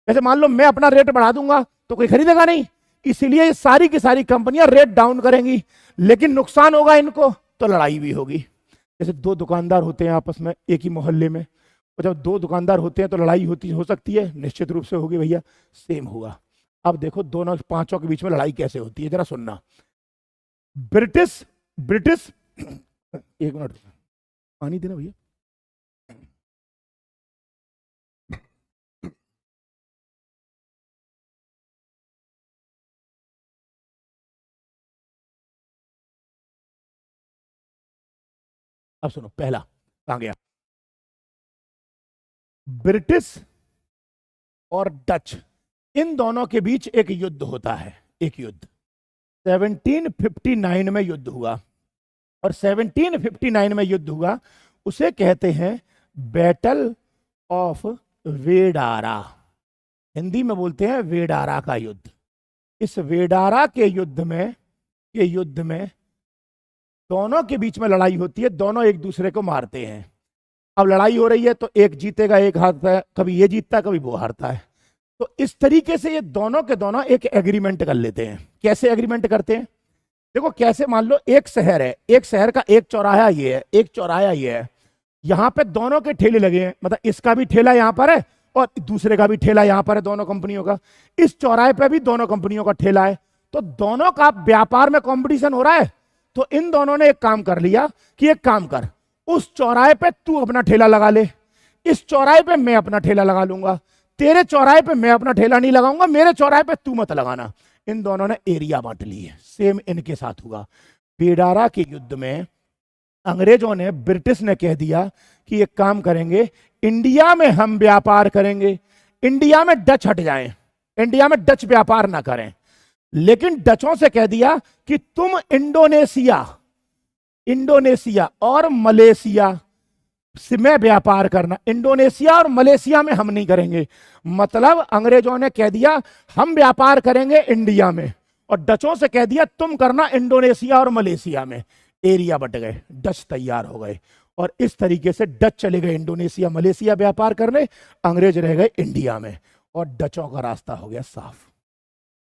Speaker 1: जैसे मान लो मैं अपना रेट बढ़ा दूंगा तो कोई खरीदेगा नहीं, इसीलिए ये सारी की सारी कंपनियां रेट डाउन करेंगी। लेकिन नुकसान होगा इनको, तो लड़ाई भी होगी। जैसे 2 दुकानदार होते हैं आपस में एक ही मोहल्ले में, और जब 2 दुकानदार होते हैं तो लड़ाई होती हो सकती है, निश्चित रूप से होगी भैया। सेम हुआ। अब देखो दोनों 5 के बीच में लड़ाई कैसे होती है, जरा सुनना। ब्रिटिश ब्रिटिश एक मिनट पानी देना भैया। अब सुनो, पहला कहां गया? ब्रिटिश और डच, इन दोनों के बीच एक युद्ध होता है। एक युद्ध 1759 में युद्ध हुआ, और 1759 में युद्ध हुआ उसे कहते हैं बैटल ऑफ वेडारा। हिंदी में बोलते हैं वेडारा का युद्ध। इस वेडारा के युद्ध में दोनों के बीच में लड़ाई होती है, दोनों एक दूसरे को मारते हैं। अब लड़ाई हो रही है तो एक जीतेगा एक हारता है, कभी ये जीतता है कभी वो हारता है। तो इस तरीके से ये दोनों के दोनों एक एग्रीमेंट कर लेते हैं। कैसे एग्रीमेंट करते हैं? देखो कैसे, मान लो एक शहर है, एक शहर का एक चौराहा ये है, एक चौराहा ये है, यहाँ पे दोनों के ठेले लगे हैं, मतलब इसका भी ठेला यहाँ पर है और दूसरे का भी ठेला यहाँ पर है, दोनों कंपनियों का। इस चौराहे पे भी दोनों कंपनियों का ठेला है, तो दोनों का व्यापार में कंपटीशन हो रहा है। तो इन दोनों ने एक काम कर लिया कि एक काम कर, उस चौराहे पे तू अपना ठेला लगा ले, इस चौराहे पे मैं अपना ठेला लगा लूंगा, तेरे चौराहे पे मैं अपना ठेला नहीं लगाऊंगा, मेरे चौराहे पे तू मत लगाना। इन दोनों ने एरिया बांट ली है। सेम इनके साथ हुआ। बेडारा के युद्ध में अंग्रेजों ने, ब्रिटिश ने कह दिया कि एक काम करेंगे, इंडिया में हम व्यापार करेंगे, इंडिया में डच हट जाएं, इंडिया में डच व्यापार ना करें। लेकिन डचों से कह दिया कि तुम इंडोनेशिया, इंडोनेशिया और मलेशिया में व्यापार करना, इंडोनेशिया और मलेशिया में हम नहीं करेंगे। मतलब अंग्रेजों ने कह दिया हम व्यापार करेंगे इंडिया में, और डचों से कह दिया तुम करना इंडोनेशिया और मलेशिया में। एरिया बट गए, डच तैयार हो गए, और इस तरीके से डच चले गए इंडोनेशिया मलेशिया व्यापार करने, अंग्रेज रह गए इंडिया में, और डचों का रास्ता हो गया साफ।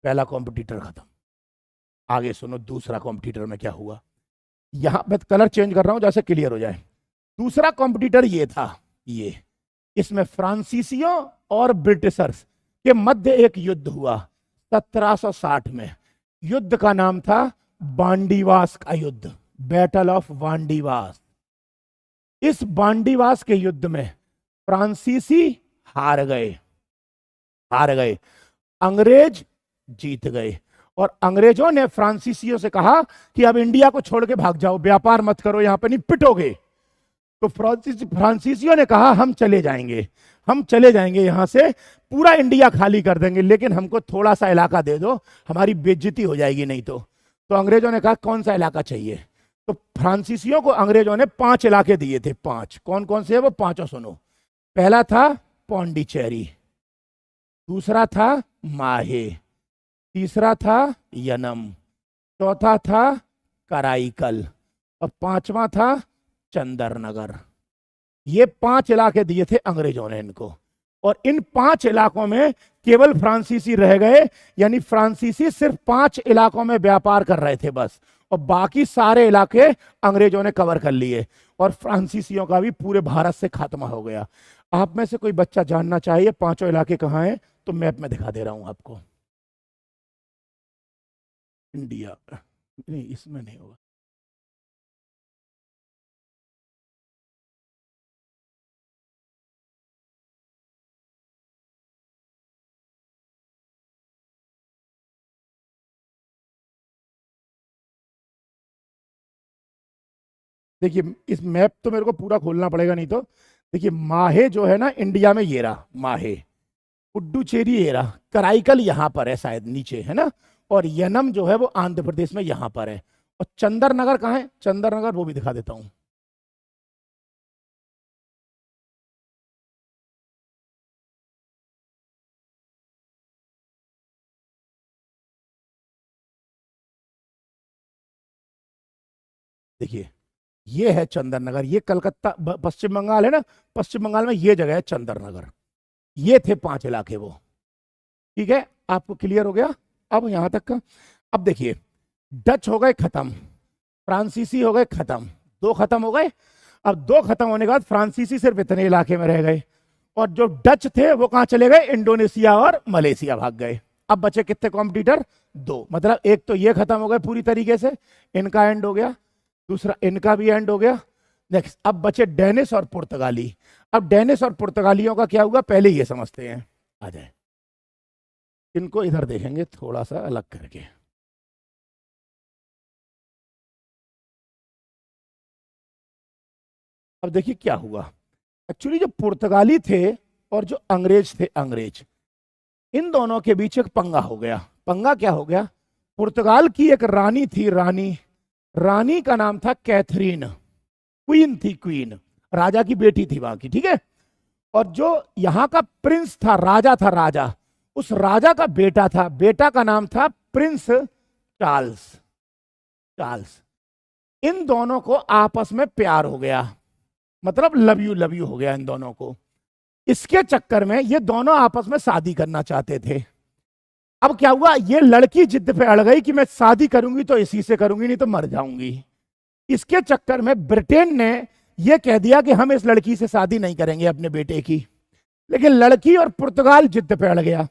Speaker 1: पहला कॉम्पिटिटर खत्म। आगे सुनो दूसरा कॉम्पिटिटर में क्या हुआ। यहां मैं कलर चेंज कर रहा हूं जैसे क्लियर हो जाए। दूसरा कॉम्पिटिटर ये था, ये, इसमें फ्रांसीसियों और ब्रिटिशर्स के मध्य एक युद्ध हुआ 1760 में। युद्ध का नाम था बांडीवास का युद्ध, बैटल ऑफ बांडीवास। इस बांडीवास के युद्ध में फ्रांसीसी हार गए, हार गए, अंग्रेज जीत गए। और अंग्रेजों ने फ्रांसीसियों से कहा कि अब इंडिया को छोड़ के भाग जाओ, व्यापार मत करो, यहां पे नहीं पिटोगे। तो फ्रांसीसियों ने कहा हम चले जाएंगे, हम चले जाएंगे यहां से, पूरा इंडिया खाली कर देंगे, लेकिन हमको थोड़ा सा इलाका दे दो, हमारी बेइज्जती हो जाएगी नहीं तो अंग्रेजों ने कहा कौन सा इलाका चाहिए। तो फ्रांसीसियों को अंग्रेजों ने 5 इलाके दिए थे। 5 कौन कौन से है वो पांचों सुनो। पहला था पौंडीचेरी, दूसरा था माहे, तीसरा था यनम, चौथा था कराईकल, और पांचवा था चंदरनगर। ये 5 इलाके दिए थे अंग्रेजों ने इनको, और इन 5 इलाकों में केवल फ्रांसीसी रह गए, यानी फ्रांसीसी सिर्फ 5 इलाकों में व्यापार कर रहे थे बस, और बाकी सारे इलाके अंग्रेजों ने कवर कर लिए, और फ्रांसीसियों का भी पूरे भारत से खात्मा हो गया। आप में से कोई बच्चा जानना चाहिए 5 इलाके कहाँ हैं, तो मैप में दिखा दे रहा हूं आपको। इंडिया नहीं, इसमें नहीं होगा। देखिए इस मैप तो मेरे को पूरा खोलना पड़ेगा, नहीं तो देखिए माहे जो है ना इंडिया में, ये रहा माहे, पुडुचेरी ये रहा, कराईकल यहाँ पर है शायद नीचे है ना, और यनम जो है वो आंध्र प्रदेश में यहाँ पर है, और चंदरनगर कहाँ है, चंदरनगर वो भी दिखा देता हूँ। देखिए ये है चंदरनगर, ये कलकत्ता पश्चिम बंगाल है ना, पश्चिम बंगाल में ये जगह है चंदरनगर। ये थे 5 इलाके वो। ठीक है, आपको क्लियर हो गया अब यहां तक का। अब देखिए डच हो गए खत्म, फ्रांसीसी हो गए खत्म, 2 खत्म हो गए। अब 2 खत्म होने के बाद फ्रांसीसी सिर्फ इतने इलाके में रह गए, और जो डच थे वो कहां चले गए, इंडोनेशिया और मलेशिया भाग गए। अब बचे कितने कॉम्पिटिटर, 2। मतलब एक तो ये खत्म हो गए पूरी तरीके से, इनका एंड हो गया, दूसरा इनका भी एंड हो गया। नेक्स्ट अब बचे डेनिस और पुर्तगाली। अब डेनिस और पुर्तगालियों का क्या हुआ पहले ये समझते हैं, आ जाए। इनको इधर देखेंगे थोड़ा सा अलग करके। अब देखिए क्या हुआ। एक्चुअली जो पुर्तगाली थे और जो अंग्रेज थे, अंग्रेज, इन दोनों के बीच एक पंगा हो गया। पंगा क्या हो गया, पुर्तगाल की एक रानी थी, रानी, रानी का नाम था कैथरीन, क्वीन थी, क्वीन, राजा की बेटी थी वहां की, ठीक है। और जो यहाँ का प्रिंस था, राजा था, राजा, उस राजा का बेटा था, बेटा का नाम था प्रिंस चार्ल्स, चार्ल्स। इन दोनों को आपस में प्यार हो गया, मतलब लव यू हो गया इन दोनों को। इसके चक्कर में ये दोनों आपस में शादी करना चाहते थे। अब क्या हुआ, ये लड़की जिद पे अड़ गई कि मैं शादी करूंगी तो इसी से करूंगी, नहीं तो मर जाऊंगी। इसके चक्कर में ब्रिटेन ने यह कह दिया कि हम इस लड़की से शादी नहीं करेंगे अपने बेटे की। लेकिन लड़की और पुर्तगाल जिद पे अड़ गया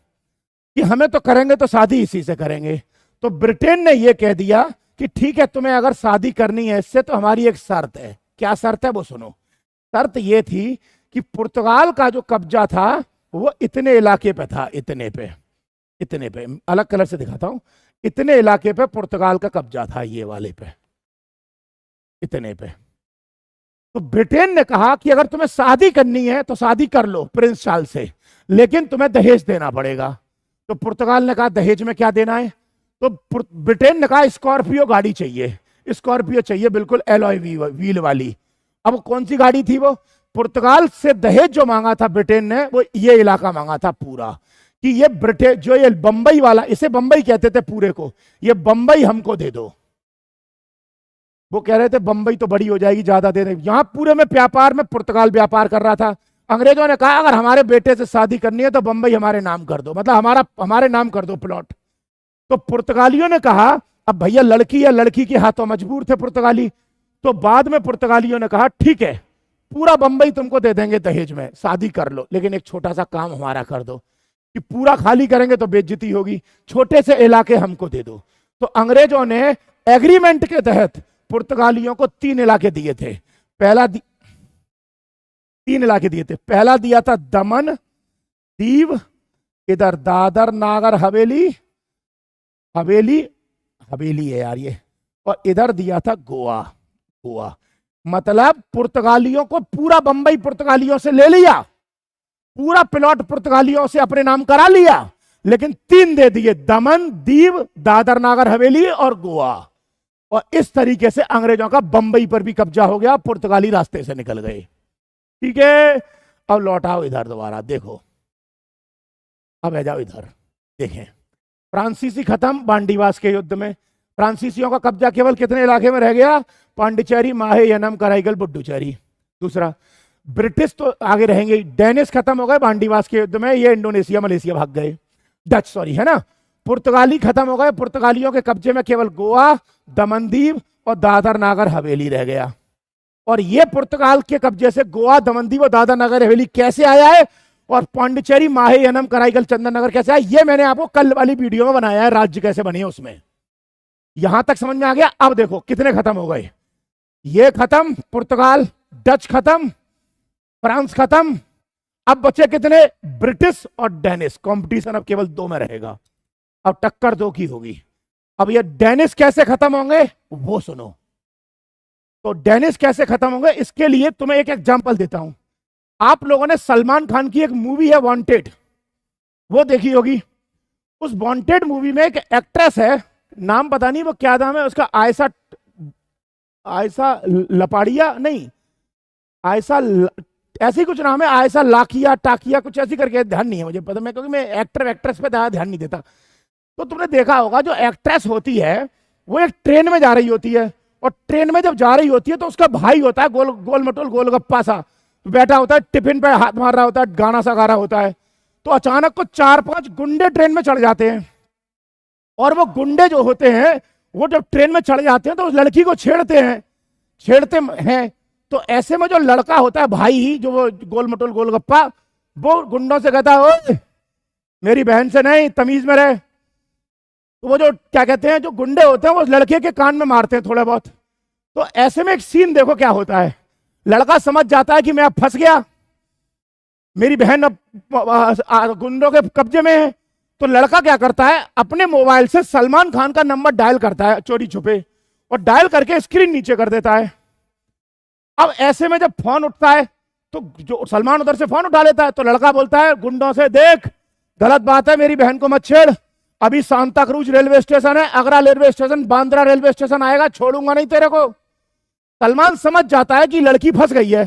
Speaker 1: कि हमें तो करेंगे तो शादी इसी से करेंगे। तो ब्रिटेन ने यह कह दिया कि ठीक है, तुम्हें अगर शादी करनी है इससे तो हमारी एक शर्त है। क्या शर्त है वो सुनो। शर्त यह थी कि पुर्तगाल का जो कब्जा था वो इतने इलाके पे था, इतने पे अलग कलर से दिखाता हूं, इतने इलाके पे पुर्तगाल का कब्जा था, ये वाले पे, इतने पे। तो ब्रिटेन ने कहा कि अगर तुम्हें शादी करनी है तो शादी कर लो प्रिंस चार्ल्स से, लेकिन तुम्हें दहेज देना पड़ेगा। तो पुर्तगाल ने कहा दहेज में क्या देना है? तो ब्रिटेन ने कहा स्कॉर्पियो गाड़ी चाहिए, स्कॉर्पियो चाहिए बिल्कुल एलॉय व्हील वाली। अब कौन सी गाड़ी थी वो? पुर्तगाल से दहेज जो मांगा था ब्रिटेन ने वो ये इलाका मांगा था पूरा, कि ये ब्रिटेन जो ये बंबई वाला, इसे बंबई कहते थे पूरे को, ये बंबई हमको दे दो। वो कह रहे थे बंबई तो बड़ी हो जाएगी, ज्यादा दे दे। यहां पूरे में व्यापार में पुर्तगाल व्यापार कर रहा था। अंग्रेजों ने कहा अगर हमारे बेटे से शादी करनी है तो बंबई हमारे नाम कर दो, मतलब हमारे नाम कर दो प्लॉट। तो पुर्तगालियों ने कहा अब भैया लड़की है, लड़की के हाथों मजबूर थे पुर्तगाली। तो बाद में पुर्तगालियों ने कहा ठीक है, पूरा बंबई तुमको दे देंगे दहेज में, शादी कर लो, लेकिन एक छोटा सा काम हमारा कर दो, कि पूरा खाली करेंगे तो बेइज्जती होगी, छोटे से इलाके हमको दे दो। तो अंग्रेजों ने एग्रीमेंट के तहत पुर्तगालियों को 3 इलाके दिए थे। 3 इलाके दिए थे। पहला दिया था दमन दीव, इधर दादर नागर हवेली, हवेली है यार ये, और इधर दिया था गोवा। मतलब पुर्तगालियों को पूरा बंबई पुर्तगालियों से ले लिया, पूरा प्लॉट पुर्तगालियों से अपने नाम करा लिया, लेकिन 3 दे दिए, दमन दीव दादर नागर हवेली और गोवा। और इस तरीके से अंग्रेजों का बंबई पर भी कब्जा हो गया, पुर्तगाली रास्ते से निकल गए। ठीक है, अब लौटाओ इधर दोबारा, देखो अब आ जाओ इधर, देखें फ्रांसीसी खत्म बांडीवास के युद्ध में। फ्रांसीसियों का कब्जा केवल कितने इलाके में रह गया? पांडिचेरी, माहे, यनम, कराईगल, पुडुचेरी। दूसरा, ब्रिटिश तो आगे रहेंगे, डेनिश खत्म हो गए बांडीवास के युद्ध में, ये इंडोनेशिया मलेशिया भाग गए, डच सॉरी है ना। पुर्तगाली खत्म हो गए, पुर्तगालियों के कब्जे में केवल गोवा, दमनदीव और दादर नागर हवेली रह गया। और ये पुर्तगाल के कब्जे से गोवा, दमनदीव और दादर नागर हवेली कैसे आया है, और पांडिचेरी, माहे, यनम, कराईगल, चंदन नगर कैसे आया, ये मैंने आपको कल वाली वीडियो में बनाया है, राज्य कैसे बने उसमें। यहां तक समझ में आ गया। अब देखो कितने खत्म हो गए, ये खत्म, पुर्तगाल, डच खत्म, फ्रांस खत्म। अब बचे कितने? ब्रिटिश और डेनिश। कंपटीशन अब केवल 2 में रहेगा, अब टक्कर 2 की होगी। अब ये डेनिश कैसे खत्म होंगे वो सुनो। तो डेनिश कैसे खत्म होंगे, इसके लिए तुम्हें एक एग्जांपल देता हूं। आप लोगों ने सलमान खान की एक मूवी है वांटेड, वो देखी होगी। उस वांटेड मूवी में एक एक्ट्रेस है, नाम पता नहीं वो क्या नाम है उसका, आयशा लपाड़िया नहीं, ऐसी कुछ नाम है, आयशा लाखिया टाकिया कुछ ऐसी करके, ध्यान नहीं है मुझे पता, मैं क्योंकि मैं एक्ट्रेस पे ध्यान नहीं देता। तो तुमने देखा होगा जो एक्ट्रेस होती है वो एक ट्रेन में जा रही होती है, और ट्रेन में जब जा रही होती है तो उसका भाई होता है गोल मटोल गोलगप्पा सा बैठा होता है, टिफिन पे हाथ मार रहा होता है, गाना सा गा रहा होता है। तो अचानक को 4-5 गुंडे ट्रेन में चढ़ जाते हैं, और वो गुंडे जो होते हैं वो जब ट्रेन में चढ़ जाते हैं तो उस लड़की को छेड़ते हैं। तो ऐसे में जो लड़का होता है भाई, जो वो गोल मटोल गोलगप्पा, वो गुंडों से कहता है ओए मेरी बहन से नहीं, तमीज में रहे। तो वो जो क्या कहते हैं, जो गुंडे होते हैं वो लड़के के कान में मारते हैं थोड़ा बहुत। तो ऐसे में एक सीन देखो क्या होता है, लड़का समझ जाता है कि मैं अब फंस गया, मेरी बहन अब गुंडों के कब्जे में है। तो लड़का क्या करता है, अपने मोबाइल से सलमान खान का नंबर डायल करता है चोरी छुपे, और डायल करके स्क्रीन नीचे कर देता है। अब ऐसे में जब फोन उठता है तो जो सलमान उधर से फोन उठा लेता है, तो लड़का बोलता है गुंडों से, देख गलत बात है, मेरी बहन को मत छेड़, अभी सांता क्रूज रेलवे स्टेशन है, अगरा railway station, Bandra railway station आएगा, छोड़ूंगा नहीं तेरे को। सलमान समझ जाता है कि लड़की फंस गई है।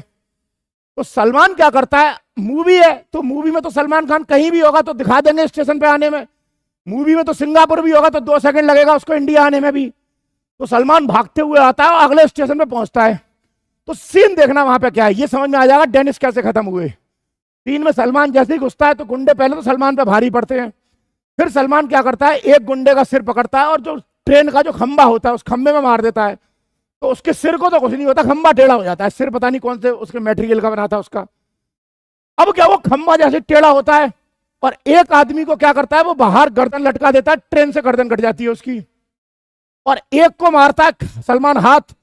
Speaker 1: तो सलमान क्या करता है, मूवी है तो मूवी में तो सलमान खान कहीं भी होगा तो दिखा देंगे स्टेशन पे आने में, मूवी में तो सिंगापुर भी होगा तो 2 सेकंड लगेगा उसको इंडिया आने में भी। तो सलमान भागते हुए आता है और अगले स्टेशन पे पहुंचता है। तो सीन देखना वहां पे क्या है, ये समझ में आ जाएगा डेनिस कैसे खत्म हुए। सीन में सलमान जैसे ही घुसता है तो गुंडे पहले तो सलमान पे भारी पड़ते हैं। फिर सलमान क्या करता है, एक गुंडे का सिर पकड़ता है और जो ट्रेन का जो खंबा होता है उस खंबे में मार देता है। तो उसके सिर को तो कुछ नहीं होता, खंबा टेढ़ा हो जाता है। सिर पता नहीं कौन से उसके मटेरियल का बना था उसका। अब क्या, वो खंबा जैसे टेढ़ा होता है और एक आदमी को क्या करता है, वो बाहर गर्दन लटका देता है, ट्रेन से गर्दन कट जाती है उसकी। और एक को मारता है सलमान हाथ,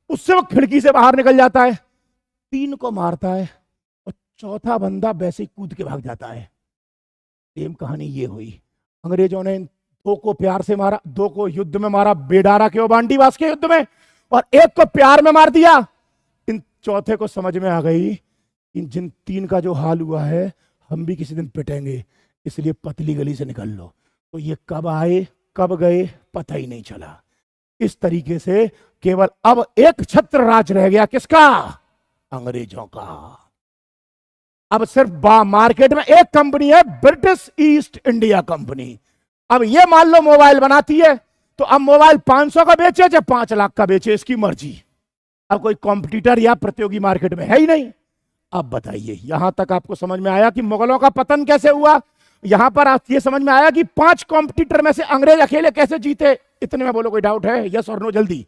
Speaker 1: उससे वो खिड़की से बाहर निकल जाता है। तीन को मारता है और चौथा बंदा वैसे ही कूद के भाग जाता है। सेम कहानी ये हुई। अंग्रेजों ने इन दो को प्यार से मारा, दो को युद्ध में मारा, बेडारा के बांडीवास के युद्ध में, और एक को प्यार में मार दिया। इन चौथे को समझ में आ गई इन जिन तीन का जो हाल हुआ है हम भी किसी दिन पिटेंगे, इसलिए पतली गली से निकल लो। तो ये कब आए कब गए पता ही नहीं चला। इस तरीके से केवल अब एक छत्र राज रह गया, किसका? अंग्रेजों का। अब सिर्फ मार्केट में एक कंपनी है, ब्रिटिश ईस्ट इंडिया कंपनी। अब ये मान लो मोबाइल बनाती है, तो अब मोबाइल 500 का बेचे चाहे 5 लाख का बेचे, इसकी मर्जी। अब कोई कॉम्पिटिटर या प्रतियोगी मार्केट में है ही नहीं। अब बताइए, यहां तक आपको समझ में आया कि मुगलों का पतन कैसे हुआ? यहां पर आप ये समझ में आया कि 5 कॉम्पिटिटर में से अंग्रेज अकेले कैसे जीते? इतने में बोलो कोई डाउट है? यस और नो जल्दी।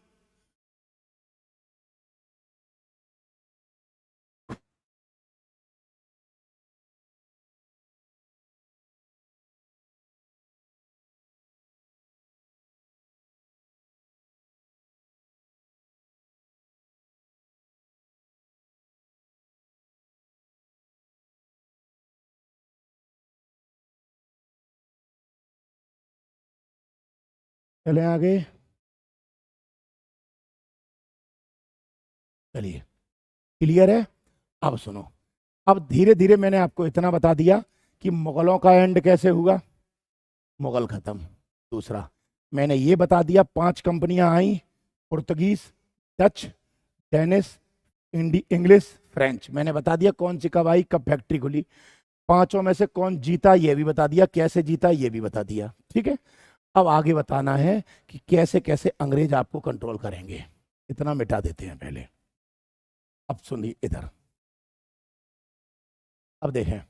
Speaker 1: चले आगे, चलिए क्लियर है। अब सुनो, अब धीरे धीरे मैंने आपको इतना बता दिया कि मुगलों का एंड कैसे हुआ, मुगल खत्म। दूसरा मैंने ये बता दिया 5 कंपनियां आई, Portuguese, Dutch, Danish, English, French. मैंने बता दिया कौन सी कब आई, कब फैक्ट्री खुली। 5 में से कौन जीता ये भी बता दिया, कैसे जीता ये भी बता दिया। ठीक है, अब आगे बताना है कि कैसे कैसे अंग्रेज आपको कंट्रोल करेंगे। इतना मिटा देते हैं पहले। अब सुनिए इधर, अब देखें,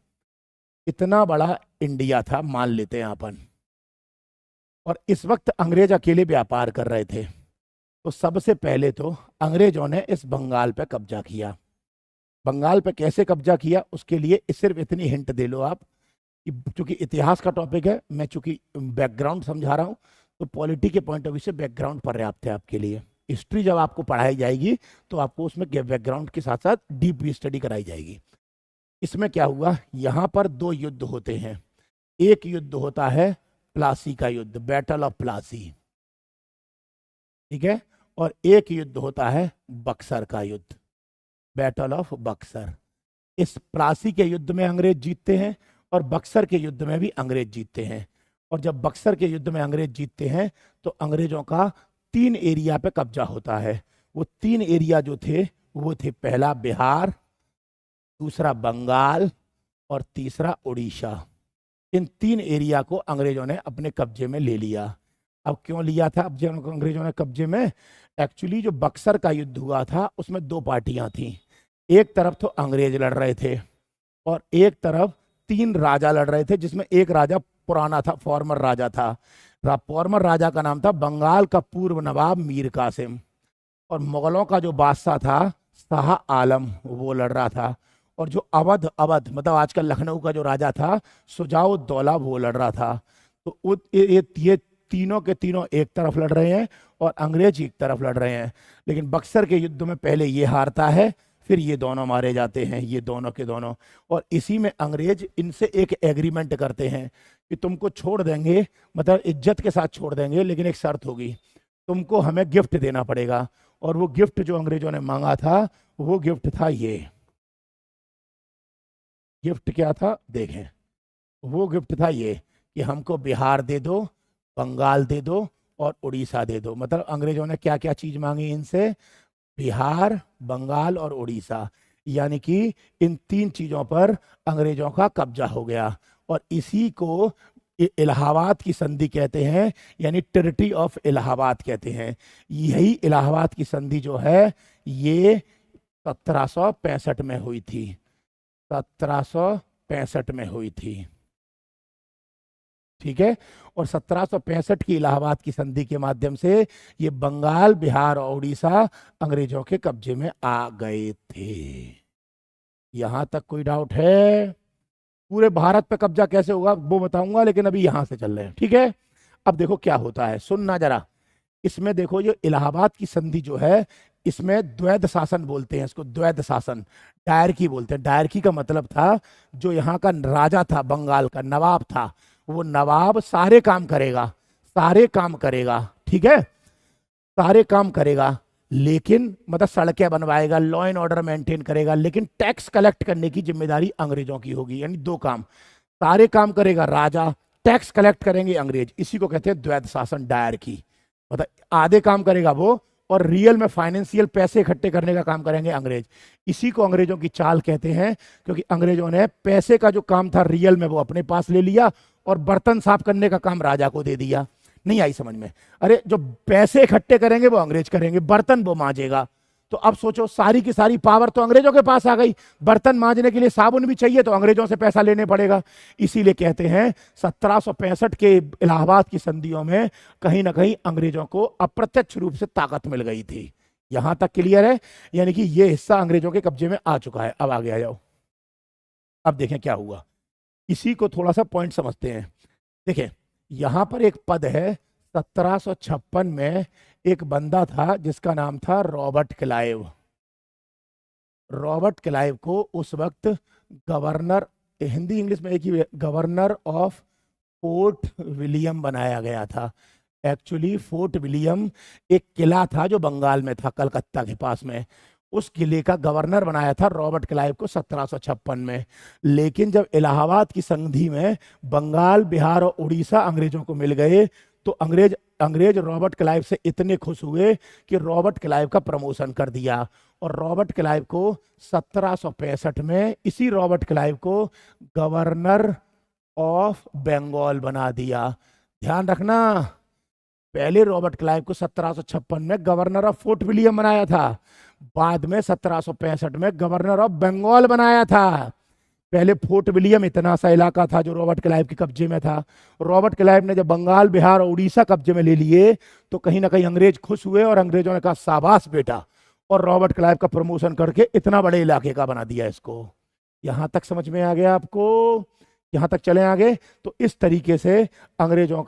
Speaker 1: इतना बड़ा इंडिया था मान लेते हैं अपन, और इस वक्त अंग्रेज अकेले व्यापार कर रहे थे। तो सबसे पहले तो अंग्रेजों ने इस बंगाल पे कब्जा किया। बंगाल पे कैसे कब्जा किया उसके लिए सिर्फ इतनी हिंट दे लो आप कि चूंकि इतिहास का टॉपिक है, मैं चूंकि बैकग्राउंड समझा रहा हूँ, तो पॉलिटी के पॉइंट ऑफ व्यू से बैकग्राउंड पर्याप्त है आपके लिए। हिस्ट्री जब आपको पढ़ाई जाएगी तो आपको उसमें बैकग्राउंड के साथ साथ डीप स्टडी कराई जाएगी। इसमें क्या हुआ, यहाँ पर 2 युद्ध होते हैं। एक युद्ध होता है प्लासी का युद्ध, बैटल ऑफ प्लासी, ठीक है, और एक युद्ध होता है बक्सर का युद्ध, बैटल ऑफ बक्सर। इस प्लासी के युद्ध में अंग्रेज जीतते हैं और बक्सर के युद्ध में भी अंग्रेज जीतते हैं। और जब बक्सर के युद्ध में अंग्रेज जीतते हैं तो अंग्रेजों का 3 एरिया पे कब्जा होता है। वो 3 एरिया जो थे वो थे, पहला बिहार, दूसरा बंगाल और तीसरा उड़ीसा। इन 3 एरिया को अंग्रेजों ने अपने कब्जे में ले लिया। अब क्यों लिया था अब जब अंग्रेजों ने कब्जे में? एक्चुअली जो बक्सर का युद्ध हुआ था उसमें 2 पार्टियां थी। एक तरफ तो अंग्रेज लड़ रहे थे और एक तरफ 3 राजा लड़ रहे थे, जिसमें एक राजा पुराना था, फॉर्मर राजा था। फॉर्मर राजा का नाम था बंगाल का पूर्व नवाब मीर कासिम, और मुगलों का जो बादशाह था शाह आलम, वो लड़ रहा था। और जो अवध अवध मतलब आजकल लखनऊ का जो राजा था सुजाउद्दौला, वो लड़ रहा था। तो ये तीनों के तीनों एक तरफ लड़ रहे हैं और अंग्रेज एक तरफ लड़ रहे हैं। लेकिन बक्सर के युद्ध में पहले ये हारता है, फिर ये दोनों मारे जाते हैं, ये दोनों के दोनों। और इसी में अंग्रेज इनसे एक एग्रीमेंट करते हैं कि तुमको छोड़ देंगे, मतलब इज्जत के साथ छोड़ देंगे, लेकिन एक शर्त होगी, तुमको हमें गिफ्ट देना पड़ेगा। और वो गिफ्ट जो अंग्रेजों ने मांगा था वो गिफ्ट था ये। गिफ्ट क्या था देखें, वो गिफ्ट था ये कि हमको बिहार दे दो, बंगाल दे दो और उड़ीसा दे दो। मतलब अंग्रेजों ने क्या क्या चीज मांगी इनसे? बिहार, बंगाल और उड़ीसा। यानी कि इन 3 चीजों पर अंग्रेजों का कब्जा हो गया। और इसी को इलाहाबाद की संधि कहते हैं, यानी टेरिटरी ऑफ इलाहाबाद कहते हैं। यही इलाहाबाद की संधि जो है ये 1765 में हुई थी, 1765 में हुई थी, ठीक है। और 1765 की इलाहाबाद की संधि के माध्यम से ये बंगाल, बिहार और उड़ीसा अंग्रेजों के कब्जे में आ गए थे। यहां तक कोई डाउट है? पूरे भारत पे कब्जा कैसे होगा वो बताऊंगा, लेकिन अभी यहां से चल रहे हैं, ठीक है। अब देखो क्या होता है, सुनना जरा। इसमें देखो ये इलाहाबाद की संधि जो है, इसमें द्वैध शासन बोलते हैं इसको, द्वैध शासन, डायरकी बोलते हैं। डायरकी का मतलब था जो यहाँ का राजा था, बंगाल का नवाब था, वो नवाब सारे काम करेगा, सारे काम करेगा, ठीक है, सारे काम करेगा, लेकिन मतलब सड़कें बनवाएगा, लॉ एंड ऑर्डर मेंटेन करेगा, लेकिन टैक्स कलेक्ट करने की जिम्मेदारी अंग्रेजों की होगी। यानी दो काम, सारे काम करेगा राजा, टैक्स कलेक्ट करेंगे अंग्रेज। इसी को कहते हैं द्वैध शासन, डायरकी। मतलब आधे काम करेगा वो, और रियल में फाइनेंशियल पैसे इकट्ठे करने का काम करेंगे अंग्रेज। इसी को अंग्रेजों की चाल कहते हैं, क्योंकि अंग्रेजों ने पैसे का जो काम था रियल में वो अपने पास ले लिया, और बर्तन साफ करने का काम राजा को दे दिया। नहीं आई समझ में? अरे जो पैसे इकट्ठे करेंगे वो अंग्रेज करेंगे, बर्तन वो मांजेगा। तो अब सोचो, सारी की सारी पावर तो अंग्रेजों के पास आ गई। बर्तन मांजने के लिए साबुन भी चाहिए तो अंग्रेजों से पैसा लेने पड़ेगा। इसीलिए कहते हैं 1765 के इलाहाबाद की संधियों में कहीं ना कहीं अंग्रेजों को अप्रत्यक्ष रूप से ताकत मिल गई थी। यहां तक क्लियर है? यानी कि ये हिस्सा अंग्रेजों के कब्जे में आ चुका है। अब आगे आ जाओ, अब देखें क्या हुआ। इसी को थोड़ा सा पॉइंट समझते हैं। देखें, यहां पर एक पद है, 1756 में एक बंदा था जिसका नाम था रॉबर्ट क्लाइव। रॉबर्ट क्लाइव को उस वक्त गवर्नर, हिंदी इंग्लिश में एक ही, गवर्नर ऑफ फोर्ट विलियम बनाया गया था। एक्चुअली फोर्ट विलियम एक किला था जो बंगाल में था, कलकत्ता के पास में। उस किले का गवर्नर बनाया था रॉबर्ट क्लाइव को 1756 में। लेकिन जब इलाहाबाद की संधि में बंगाल, बिहार और उड़ीसा अंग्रेजों को मिल गए, तो अंग्रेज रॉबर्ट क्लाइव से इतने खुश हुए कि रॉबर्ट क्लाइव का प्रमोशन कर दिया। और रॉबर्ट क्लाइव को 1765 में इसी रॉबर्ट क्लाइव को गवर्नर ऑफ बंगाल बना दिया। ध्यान रखना, पहले रॉबर्ट क्लाइव को 1756 में गवर्नर ऑफ फोर्ट विलियम बनाया था, बाद में 1765 में गवर्नर ऑफ बंगाल बनाया था। पहले फोर्ट विलियम इतना सा इलाका था जो रॉबर्ट क्लाइव के कब्जे में था। रॉबर्ट क्लाइव ने जब बंगाल, बिहार और उड़ीसा कब्जे में ले लिए, तो कहीं ना कहीं अंग्रेज खुश हुए, और अंग्रेजों ने कहा शाबाश बेटा, और रॉबर्ट क्लाइव का प्रमोशन करके इतना बड़े इलाके का बना दिया इसको। यहां तक समझ में आ गया आपको? यहां तक चले आगे। तो इस तरीके से अंग्रेजों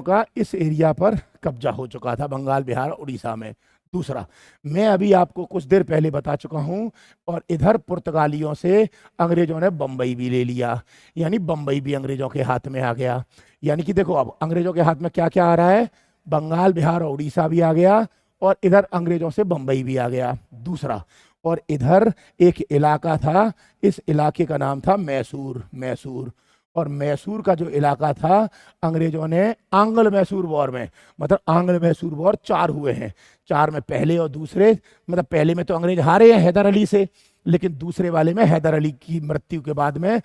Speaker 1: का इस एरिया पर कब्जा हो चुका था, बंगाल, बिहार, उड़ीसा में। दूसरा, मैं अभी आपको कुछ देर पहले बता चुका हूं, और इधर पुर्तगालियों से अंग्रेजों ने बंबई भी ले लिया, यानी बंबई भी अंग्रेजों के हाथ में आ गया। यानी कि देखो, अब अंग्रेजों के हाथ में क्या क्या आ रहा है, बंगाल, बिहार और उड़ीसा भी आ गया, और इधर अंग्रेजों से बंबई भी आ गया। दूसरा, और इधर एक इलाका था, इस इलाके का नाम था मैसूर। मैसूर, और मैसूर का जो इलाका था, अंग्रेजों ने आंग्ल मैसूर वॉर में, मतलब आंग्ल मैसूर वॉर 4 हुए हैं, 4 में पहले और दूसरे, मतलब पहले में तो अंग्रेज हारे हैं हैदर अली से, लेकिन दूसरे वाले में हैदर अली की मृत्यु के बाद में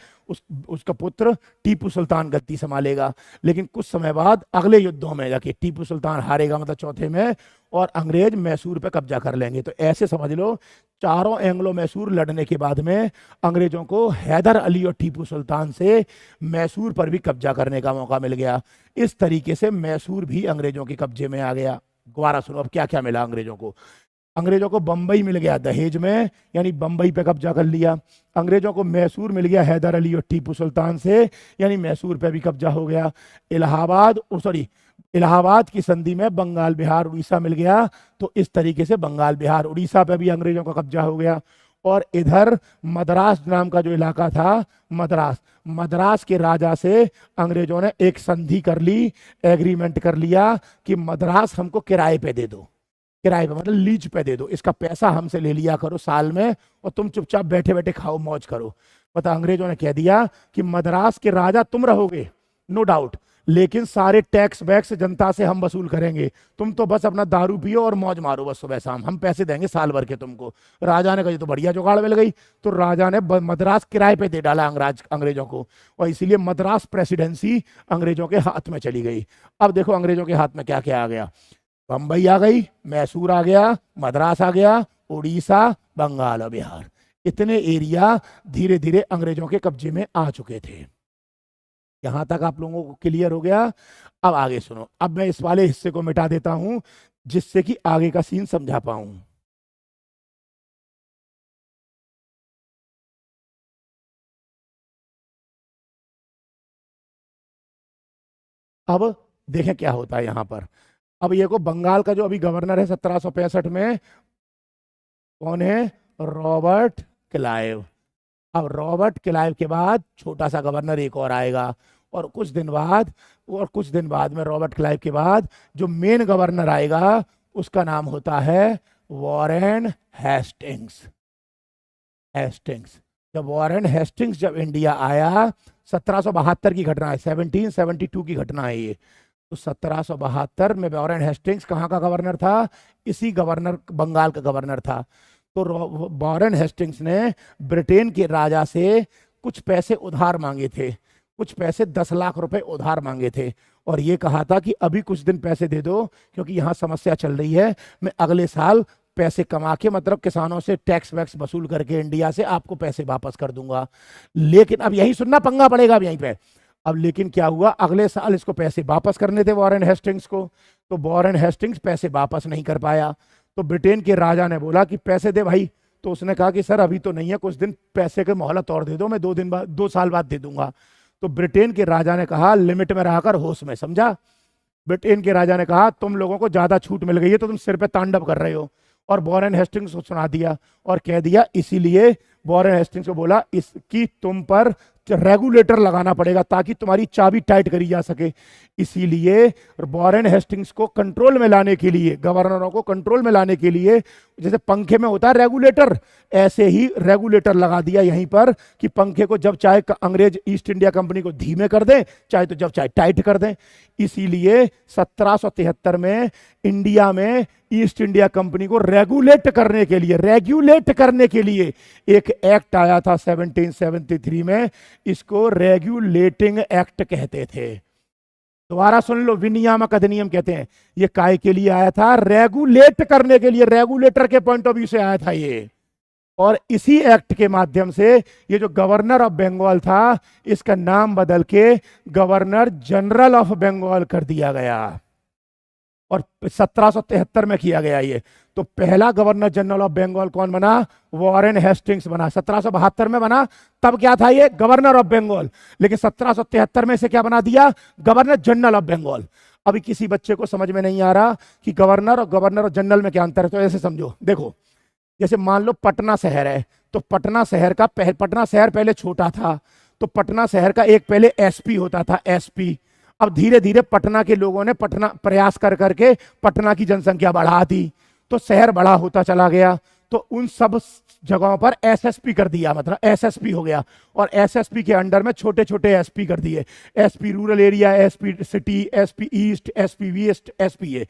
Speaker 1: उसका पुत्र टीपू सुल्तान गद्दी संभालेगा। लेकिन कुछ समय बाद अगले युद्धों में जाके टीपू सुल्तान हारेगा, मतलब चौथे में, और अंग्रेज मैसूर पे कब्जा कर लेंगे। तो ऐसे समझ लो, चारों एंग्लो मैसूर लड़ने के बाद में अंग्रेजों को हैदर अली और टीपू सुल्तान से मैसूर पर भी कब्जा करने का मौका मिल गया। इस तरीके से मैसूर भी अंग्रेजों के कब्जे में आ गया। दोबारा सुनो, अब क्या क्या मिला अंग्रेजों को। अंग्रेजों को बंबई मिल गया दहेज में, यानी बंबई पे कब्जा कर लिया। अंग्रेजों को मैसूर मिल गया हैदर अली और टीपू सुल्तान से, यानी मैसूर पे भी कब्जा हो गया। इलाहाबाद की संधि में बंगाल, बिहार, उड़ीसा मिल गया, तो इस तरीके से बंगाल, बिहार, उड़ीसा पे भी अंग्रेजों का कब्जा हो गया। और इधर मद्रास नाम का जो इलाका था, मद्रास के राजा से अंग्रेजों ने एक संधि कर ली, एग्रीमेंट कर लिया कि मद्रास हमको किराए पे दे दो, किराए पे मतलब लीज पे दे दो, इसका पैसा हमसे ले लिया करो साल में, और तुम चुपचाप बैठे बैठे खाओ मौज करो। पता अंग्रेजों ने कह दिया कि मद्रास के राजा तुम रहोगे, नो डाउट, लेकिन सारे टैक्स वैक्स जनता से हम वसूल करेंगे, तुम तो बस अपना दारू पियो और मौज मारो बस सुबह शाम, हम पैसे देंगे साल भर के तुमको। राजा ने कहा ये तो बढ़िया जुगाड़ मिल गई। तो राजा ने मद्रास किराए पे दे डाला अंग्रेजों को, और इसीलिए मद्रास प्रेसिडेंसी अंग्रेजों के हाथ में चली गई। अब देखो अंग्रेजों के हाथ में क्या क्या आ गया, बंबई आ गई, मैसूर आ गया, मद्रास आ गया, उड़ीसा, बंगाल और बिहार, इतने एरिया धीरे धीरे अंग्रेजों के कब्जे में आ चुके थे। यहां तक आप लोगों को क्लियर हो गया? अब आगे सुनो, अब मैं इस वाले हिस्से को मिटा देता हूं जिससे कि आगे का सीन समझा पाऊं। अब देखें क्या होता है यहां पर। अब ये को बंगाल का जो अभी गवर्नर है 1765 में, कौन है? Robert Clive. अब रॉबर्ट क्लाइव के बाद छोटा सा गवर्नर एक और आएगा, और कुछ दिन बाद में रॉबर्ट क्लाइव के बाद जो मेन गवर्नर आएगा उसका नाम होता है वॉरेन हेस्टिंग्स। हेस्टिंग्स, जब वॉरेन हेस्टिंग्स जब इंडिया आया, 1772 की घटना है, 1772 की घटना है ये। तो 1772 में वॉरेन हेस्टिंग्स कहाँ का गवर्नर था? इसी गवर्नर, बंगाल का गवर्नर था। तो वॉरेन हेस्टिंग्स ने ब्रिटेन के राजा से कुछ पैसे उधार मांगे थे, कुछ पैसे 10 लाख रुपए उधार मांगे थे, और ये कहा था कि अभी कुछ दिन पैसे दे दो क्योंकि यहाँ समस्या चल रही है, मैं अगले साल पैसे कमा के, मतलब किसानों से टैक्स वैक्स वसूल करके इंडिया से आपको पैसे वापस कर दूंगा। लेकिन अब यही सुनना, पंगा पड़ेगा अब यहीं पे। अब लेकिन क्या हुआ, अगले साल इसको पैसे वापस करने थे वॉरेन हेस्टिंग्स को, तो वॉरेन हेस्टिंग्स पैसे वापस नहीं कर पाया। तो ब्रिटेन के राजा ने बोला कि पैसे दे भाई, तो उसने कहा कि सर अभी तो नहीं है, कुछ दिन पैसे के मोहलत और दे दो, मैं 2 दिन बाद, 2 साल बाद दे दूंगा। तो ब्रिटेन के राजा ने कहा लिमिट में रहकर होश में, समझा? ब्रिटेन के राजा ने कहा तुम लोगों को ज्यादा छूट मिल गई है तो तुम सिर पे तांडव कर रहे हो, और वॉरेन हेस्टिंग्स को सुना दिया और कह दिया, इसीलिए वॉरेन हेस्टिंग्स को बोला इसकी तुम पर रेगुलेटर लगाना पड़ेगा ताकि तुम्हारी चाबी टाइट करी जा सके। इसीलिए वॉरेन हेस्टिंग्स को कंट्रोल में लाने के लिए, गवर्नरों को कंट्रोल में लाने के लिए, जैसे पंखे में होता है रेगुलेटर, ऐसे ही रेगुलेटर लगा दिया यहीं पर कि पंखे को जब चाहे अंग्रेज ईस्ट इंडिया कंपनी को धीमे कर दें, चाहे तो जब चाहे टाइट कर दें। इसीलिए 1773 में इंडिया में ईस्ट इंडिया कंपनी को रेगुलेट करने के लिए एक एक्ट आया था 1773 में, इसको रेगुलेटिंग एक्ट कहते थे। दोबारा सुन लो, विनियामक अधिनियम कहते हैं। ये काय के लिए आया था? रेगुलेट करने के लिए, रेगुलेटर के पॉइंट ऑफ व्यू से आया था ये। और इसी एक्ट के माध्यम से ये जो गवर्नर ऑफ बंगाल था, इसका नाम बदल के गवर्नर जनरल ऑफ बंगाल कर दिया गया, और 1773 में किया गया ये। तो पहला गवर्नर जनरल ऑफ बंगाल कौन बना? वॉरेन हेस्टिंग्स बना। 1772 में बना, तब क्या था ये? Governor of Bengal. लेकिन 1773 में से क्या बना दिया? Governor general of Bengal. अभी किसी बच्चे को समझ में नहीं आ रहा कि गवर्नर और जनरल में क्या अंतर है, तो ऐसे समझो, देखो, जैसे मान लो पटना शहर है, तो पटना शहर पहले छोटा था, तो पटना शहर का एक पहले एसपी होता था, एसपी। अब धीरे धीरे पटना के लोगों ने प्रयास कर करके पटना की जनसंख्या बढ़ा दी, तो शहर बड़ा होता चला गया, तो उन सब जगहों पर एसएसपी कर दिया, मतलब एसएसपी हो गया, और एसएसपी के अंडर में छोटे छोटे एसपी कर दिए, SP rural area, SP city, SP east, SP west, SP A.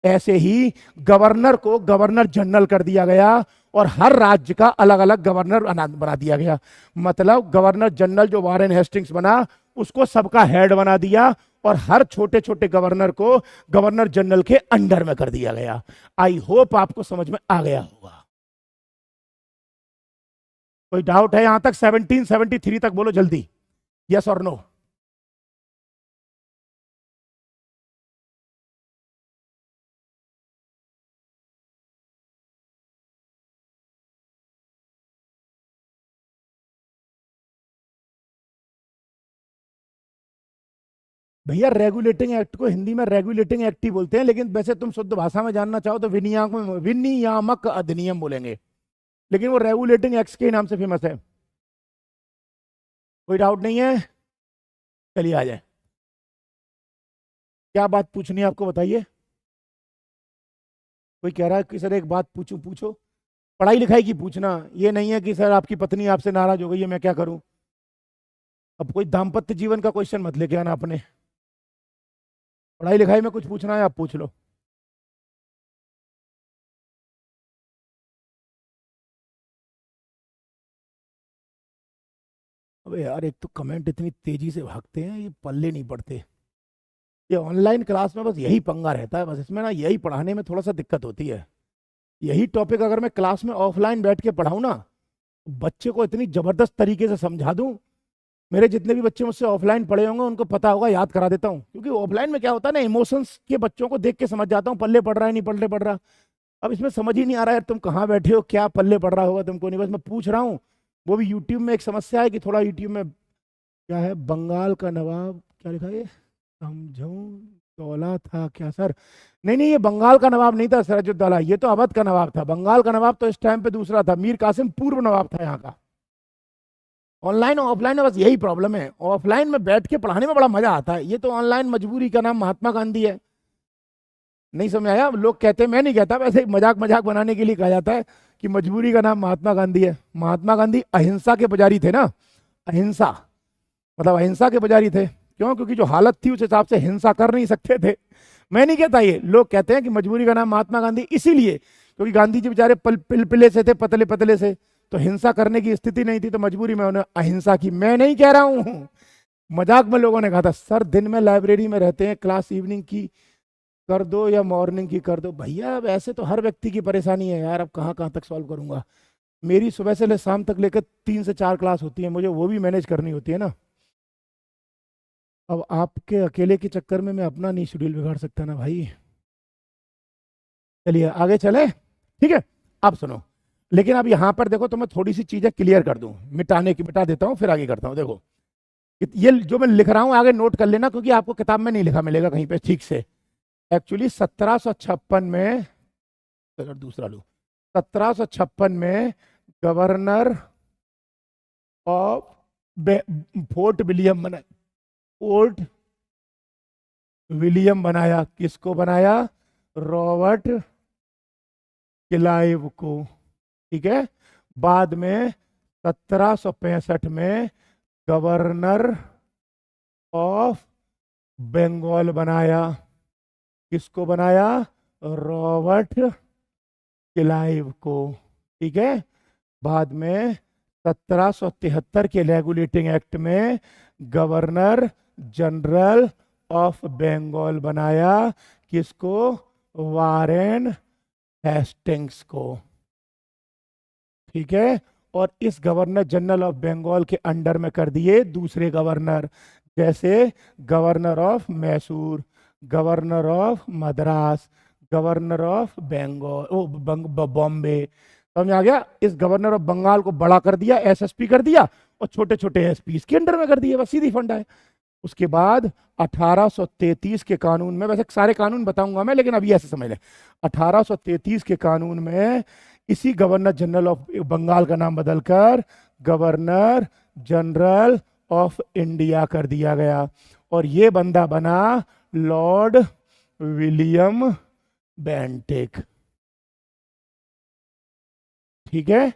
Speaker 1: ऐसे ही गवर्नर को गवर्नर जनरल कर दिया गया, और हर राज्य का अलग अलग गवर्नर बना दिया गया। मतलब गवर्नर जनरल जो वॉरेन हेस्टिंग्स बना, उसको सबका हेड बना दिया, और हर छोटे छोटे गवर्नर को गवर्नर जनरल के अंडर में कर दिया गया। आई होप आपको समझ में आ गया होगा। कोई डाउट है यहां तक? 1773 तक बोलो जल्दी, यस और नो। भैया रेगुलेटिंग एक्ट को हिंदी में रेगुलेटिंग एक्ट ही बोलते हैं, लेकिन वैसे तुम शुद्ध भाषा में जानना चाहो तो विनियामक अधिनियम बोलेंगे, लेकिन वो रेगुलेटिंग एक्ट के नाम से फेमस है। कोई डाउट नहीं है? चलिए आ जाए, क्या बात पूछनी है आपको, बताइए। कोई कह रहा है कि सर एक बात पूछो। पढ़ाई लिखाई की पूछना, ये नहीं है कि सर आपकी पत्नी आपसे नाराज हो गई है मैं क्या करूं। अब कोई दाम्पत्य जीवन का क्वेश्चन मत लेके आना अपने। पढ़ाई लिखाई में कुछ पूछना है आप पूछ लो। अबे यार एक तो कमेंट इतनी तेजी से भागते हैं, ये पल्ले नहीं पड़ते। ये ऑनलाइन क्लास में बस यही पंगा रहता है, बस इसमें ना यही पढ़ाने में थोड़ा सा दिक्कत होती है। यही टॉपिक अगर मैं क्लास में ऑफलाइन बैठ के पढ़ाऊँ ना, तो बच्चे को इतनी जबरदस्त तरीके से समझा दूं। मेरे जितने भी बच्चे मुझसे ऑफलाइन पढ़े होंगे उनको पता होगा, याद करा देता हूँ। क्योंकि ऑफलाइन में क्या होता है ना, इमोशंस के बच्चों को देख के समझ जाता हूँ, पल्ले पढ़ रहा है नहीं पल्ले पढ़ रहा। अब इसमें समझ ही नहीं आ रहा है तुम कहाँ बैठे हो, क्या पल्ले पढ़ रहा होगा तुमको नहीं, बस मैं पूछ रहा हूँ। वो भी यूट्यूब में एक समस्या है कि थोड़ा यूट्यूब में क्या है, बंगाल का नवाब क्या लिखा है, समझूं दौला था क्या सर? नहीं नहीं, ये बंगाल का नवाब नहीं था सिराजुद्दौला, ये तो अवध का नवाब था। बंगाल का नवाब तो इस टाइम पे दूसरा था, मीर कासिम पूर्व नवाब था यहाँ का। ऑनलाइन और ऑफलाइन में बस यही प्रॉब्लम है, ऑफलाइन में बैठ के पढ़ाने में बड़ा मजा आता है, ये तो ऑनलाइन मजबूरी का नाम महात्मा गांधी है। नहीं समझ आया? लोग कहते हैं, मैं नहीं कहता, वैसे मजाक मजाक बनाने के लिए कहा जाता है कि मजबूरी का नाम महात्मा गांधी है। महात्मा गांधी अहिंसा के पुजारी थे ना, अहिंसा मतलब अहिंसा के पुजारी थे। क्यों? क्योंकि जो हालत थी उस हिसाब से हिंसा कर नहीं सकते थे। मैं नहीं कहता, ये लोग कहते हैं कि मजबूरी का नाम महात्मा गांधी इसीलिए क्योंकि गांधी जी बेचारे पिलपिले से थे, पतले पतले से, तो हिंसा करने की स्थिति नहीं थी, तो मजबूरी में उन्हें अहिंसा की। मैं नहीं कह रहा हूं, मजाक में लोगों ने कहा था सर दिन में लाइब्रेरी में रहते हैं, क्लास इवनिंग की कर दो या मॉर्निंग की कर दो। भैया अब ऐसे तो हर व्यक्ति की परेशानी है यार, अब कहाँ कहाँ तक सॉल्व करूंगा। मेरी सुबह से ले शाम तक लेकर 3 से 4 क्लास होती है, मुझे वो भी मैनेज करनी होती है ना। अब आपके अकेले के चक्कर में मैं अपना नहीं शेड्यूल बिगाड़ सकता ना भाई। चलिए आगे चले, ठीक है। अब सुनो, लेकिन अब यहाँ पर देखो, तो मैं थोड़ी सी चीजें क्लियर कर दूं, मिटा देता हूँ फिर आगे करता हूँ। देखो ये जो मैं लिख रहा हूँ आगे नोट कर लेना, क्योंकि आपको किताब में नहीं लिखा मिलेगा कहीं पे ठीक से। एक्चुअली 1756 में, अगर दूसरा लो, 1756 में गवर्नर ऑफ फोर्ट विलियम बना, फोर्ट विलियम बनाया। किसको बनाया? रॉबर्ट क्लाइव को, ठीक है। बाद में 1765 में गवर्नर ऑफ बंगाल बनाया। किसको बनाया? रॉबर्ट क्लाइव को, ठीक है। बाद में 1773 के रेगुलेटिंग एक्ट में गवर्नर जनरल ऑफ बंगाल बनाया। किसको? वारेन हेस्टिंग्स को, ठीक है। और इस गवर्नर जनरल ऑफ बंगाल के अंडर में कर दिए दूसरे गवर्नर, जैसे governor of Mysore, governor of Madras, governor of Bengal, or Bombay. समझ आ गया? इस गवर्नर ऑफ बंगाल को बड़ा कर दिया, एसएसपी कर दिया, और छोटे छोटे एसपी इसके अंडर में कर दिए, बस सीधी फंडा है। उसके बाद 1833 के कानून में, वैसे सारे कानून बताऊंगा मैं लेकिन अभी ऐसे समझ लें, 1833 के कानून में इसी गवर्नर जनरल ऑफ बंगाल का नाम बदलकर गवर्नर जनरल ऑफ इंडिया कर दिया गया। और ये बंदा बना लॉर्ड विलियम बेंटिक, ठीक है,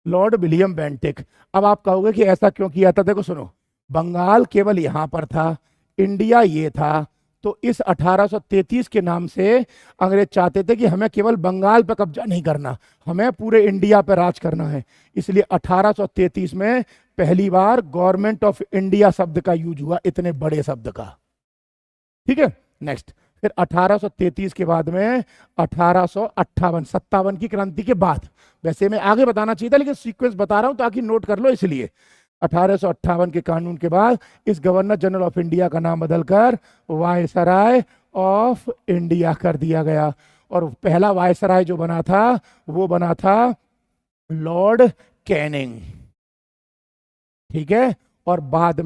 Speaker 1: लॉर्ड विलियम बेंटिक। अब आप कहोगे कि ऐसा क्यों किया था? देखो सुनो, बंगाल केवल यहां पर था, इंडिया ये था, तो इस 1833 के नाम से अंग्रेज चाहते थे कि हमें केवल बंगाल पर कब्जा नहीं करना, हमें पूरे इंडिया पर राज करना है। इसलिए 1833 में पहली बार गवर्नमेंट ऑफ इंडिया शब्द का यूज हुआ, इतने बड़े शब्द का, ठीक है। नेक्स्ट, फिर 1833 के बाद में 1858 की क्रांति के बाद, वैसे मैं आगे बताना चाहिए था लेकिन सीक्वेंस बता रहा हूं ताकि नोट कर लो, इसलिए 1858 के कानून के बाद इस गवर्नर जनरल ऑफ इंडिया का नाम बदलकर वायसराय ऑफ इंडिया कर दिया गया। और पहला वायसराय जो बना था वो बना था लॉर्ड कैनिंग, ठीक है। और बाद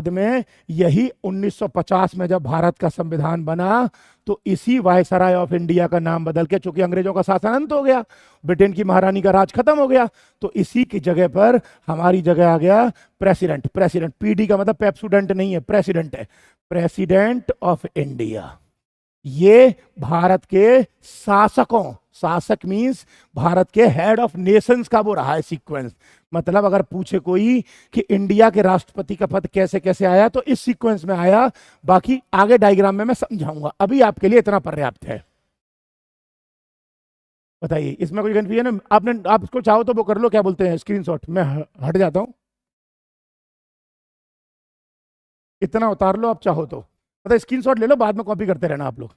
Speaker 1: में यही 1950 में जब भारत का संविधान बना तो इसी वायसराय ऑफ इंडिया का नाम बदल के, चूंकि अंग्रेजों का शासन अंत हो गया, ब्रिटेन की महारानी का राज खत्म हो गया, तो इसी की जगह पर हमारी जगह आ गया प्रेसिडेंट। प्रेसिडेंट, पीडी का मतलब पेप्सुडेंट नहीं है, प्रेसिडेंट है, प्रेसिडेंट ऑफ इंडिया। ये भारत के शासकों, शासक मींस भारत के हेड ऑफ नेशंस का वो रहा है सीक्वेंस। मतलब अगर पूछे कोई कि इंडिया के राष्ट्रपति का पद कैसे कैसे आया तो इस सीक्वेंस में आया, बाकी आगे डायग्राम में मैं समझाऊंगा, अभी आपके लिए इतना पर्याप्त है। बताइए इसमें कोई कंफ्यूजन है? आपने, आप इसको चाहो तो वो कर लो, क्या बोलते हैं, स्क्रीनशॉट। मैं हट जाता हूं, इतना उतार लो आप चाहो तो, मतलब स्क्रीनशॉट ले लो, बाद में कॉपी करते रहना आप लोग।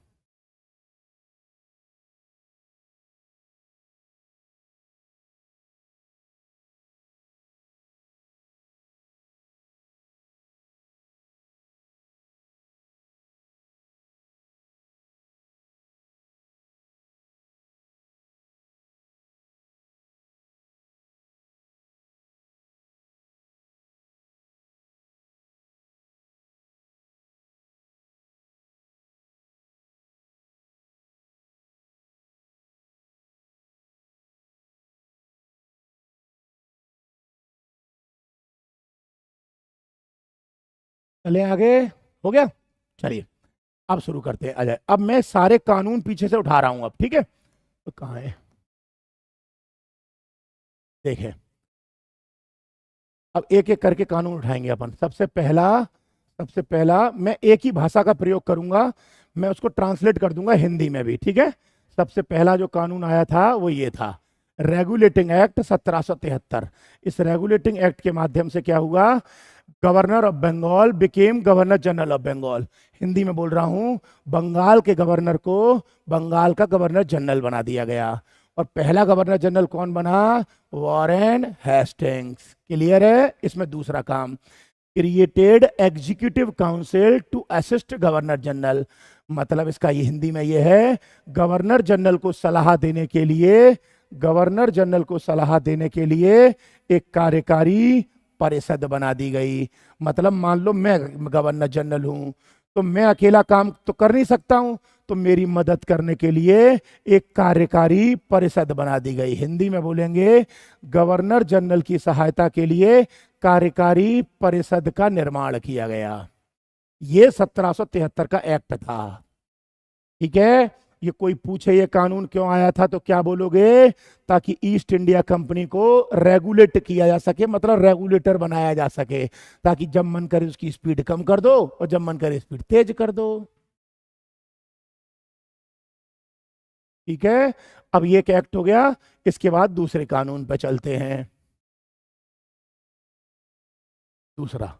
Speaker 1: चले आगे, हो गया? चलिए अब शुरू करते हैं। अजय, अब मैं सारे कानून पीछे से उठा रहा हूं अब, ठीक है? तो कहाँ है, देखें, अब एक एक करके कानून उठाएंगे अपन। सबसे पहला मैं एक ही भाषा का प्रयोग करूंगा, मैं उसको ट्रांसलेट कर दूंगा हिंदी में भी, ठीक है? सबसे पहला जो कानून आया था वो ये था, रेगुलेटिंग एक्ट 1773। इस रेगुलेटिंग एक्ट के माध्यम से क्या हुआ, governor of Bengal became governor general of Bengal. Hindi में बोल रहा हूं, बंगाल के गवर्नर को बंगाल का गवर्नर जनरल बना दिया गया। और पहला गवर्नर जनरल कौन बना, वॉरेन हेस्टिंग्स। क्लियर है? इसमें दूसरा काम, created executive council to assist governor general. मतलब इसका ये हिंदी में ये है, गवर्नर जनरल को सलाह देने के लिए, गवर्नर जनरल को सलाह देने के लिए एक कार्यकारी परिषद बना दी गई। मतलब मान लो मैं गवर्नर जनरल हूं, तो मैं अकेला काम तो कर नहीं सकता हूं, तो मेरी मदद करने के लिए एक कार्यकारी परिषद बना दी गई। हिंदी में बोलेंगे, गवर्नर जनरल की सहायता के लिए कार्यकारी परिषद का निर्माण किया गया। ये 1773 का एक्ट था, ठीक है? ये कोई पूछे ये कानून क्यों आया था तो क्या बोलोगे, ताकि ईस्ट इंडिया कंपनी को रेगुलेट किया जा सके, मतलब रेगुलेटर बनाया जा सके, ताकि जब मन करे उसकी स्पीड कम कर दो और जब मन करे स्पीड तेज कर दो। ठीक है? अब ये एक एक्ट हो गया, इसके बाद दूसरे कानून पे चलते हैं। दूसरा,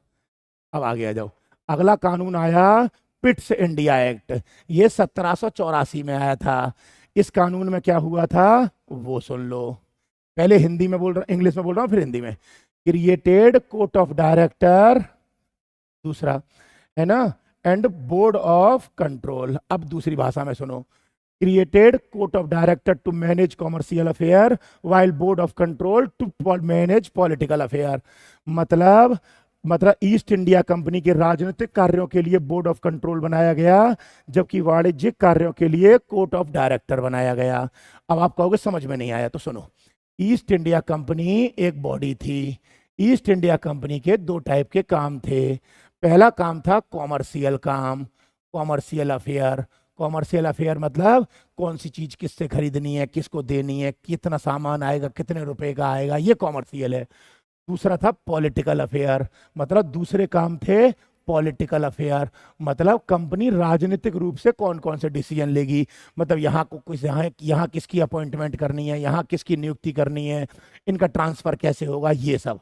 Speaker 1: अब आगे आ जाओ। अगला कानून आया पिट्स इंडिया एक्ट। ये 1784 में आया था। इस कानून में क्या हुआ था वो सुन लो। पहले हिंदी में बोल रहा, इंग्लिश में बोल रहा हूं फिर हिंदी में। क्रिएटेड कोर्ट ऑफ डायरेक्टर, दूसरा है ना, एंड बोर्ड ऑफ कंट्रोल। अब दूसरी भाषा में सुनो, created court of director to manage commercial affair while board of control to manage political affair. मतलब ईस्ट इंडिया कंपनी के राजनीतिक कार्यों के लिए बोर्ड ऑफ कंट्रोल बनाया गया, जबकि वाणिज्यिक कार्यों के लिए कोर्ट ऑफ डायरेक्टर बनाया गया। अब आप कहोगे समझ में नहीं आया, तो सुनो। ईस्ट इंडिया कंपनी एक बॉडी थी। ईस्ट इंडिया कंपनी के दो टाइप के काम थे। पहला काम था कॉमर्शियल काम, कॉमर्शियल अफेयर। कॉमर्शियल अफेयर मतलब कौन सी चीज किससे खरीदनी है, किसको देनी है, कितना सामान आएगा, कितने रुपए का आएगा, ये कॉमर्शियल है। दूसरा था पॉलिटिकल अफेयर, मतलब दूसरे काम थे पॉलिटिकल अफेयर, मतलब कंपनी राजनीतिक रूप से कौन कौन से डिसीजन लेगी, मतलब यहाँ को किस, यहाँ किसकी अपॉइंटमेंट करनी है, यहाँ किसकी नियुक्ति करनी है, इनका ट्रांसफर कैसे होगा, ये सब।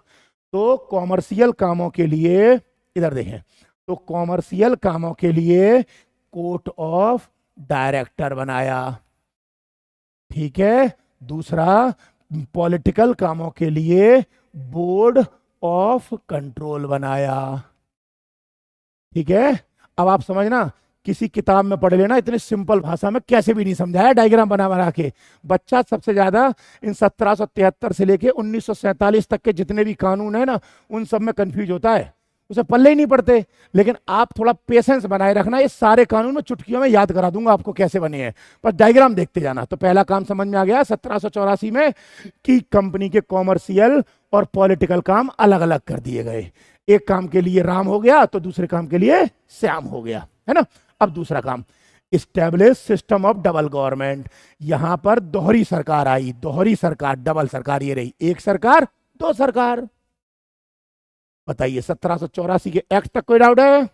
Speaker 1: तो कॉमर्शियल कामों के लिए, इधर देखें, तो कॉमर्शियल कामों के लिए कोर्ट ऑफ डायरेक्टर बनाया, ठीक है? दूसरा, पॉलिटिकल कामों के लिए बोर्ड ऑफ कंट्रोल बनाया, ठीक है? अब आप समझना, किसी किताब में पढ़ लेना, इतनी सिंपल भाषा में कैसे भी नहीं समझाया, डायग्राम बना बना के। बच्चा सबसे ज्यादा इन 1773 से लेके 1947 तक के जितने भी कानून है ना, उन सब में कंफ्यूज होता है, उसे पल्ले ही नहीं पड़ते। लेकिन आप थोड़ा पेशेंस बनाए रखना, ये सारे कानून में चुटकियों में याद करा दूंगा आपको कैसे बने हैं, पर डायग्राम देखते जाना। तो पहला काम समझ में आ गया 1784 में, कि कंपनी के कॉमर्शियल और पॉलिटिकल काम अलग अलग कर दिए गए। एक काम के लिए राम हो गया तो दूसरे काम के लिए श्याम हो गया, है ना? अब दूसरा काम, establish system of double government. यहां पर दोहरी सरकार आई, दोहरी सरकार, डबल सरकार ये रही, एक सरकार तो सरकार। बताइए 1784 के एक्ट तक कोई डाउट है?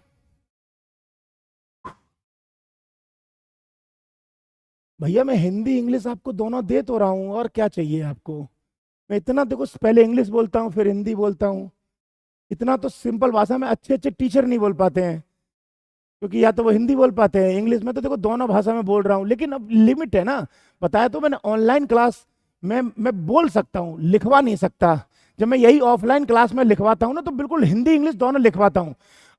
Speaker 1: भैया मैं हिंदी इंग्लिश आपको दोनों दे तो रहा हूं, और क्या चाहिए आपको? मैं इतना देखो, पहले इंग्लिश बोलता हूँ फिर हिंदी बोलता हूँ। इतना तो सिंपल भाषा में अच्छे अच्छे टीचर नहीं बोल पाते हैं, क्योंकि या तो वो हिंदी बोल पाते हैं, इंग्लिश में तो देखो दोनों भाषा में बोल रहा हूँ, लेकिन अब लिमिट है ना। बताया तो मैंने, ऑनलाइन क्लास में मैं बोल सकता हूँ, लिखवा नहीं सकता। जब मैं यही ऑफलाइन क्लास में लिखवाता हूँ ना, तो बिल्कुल हिंदी इंग्लिश दोनों लिखवाता हूँ।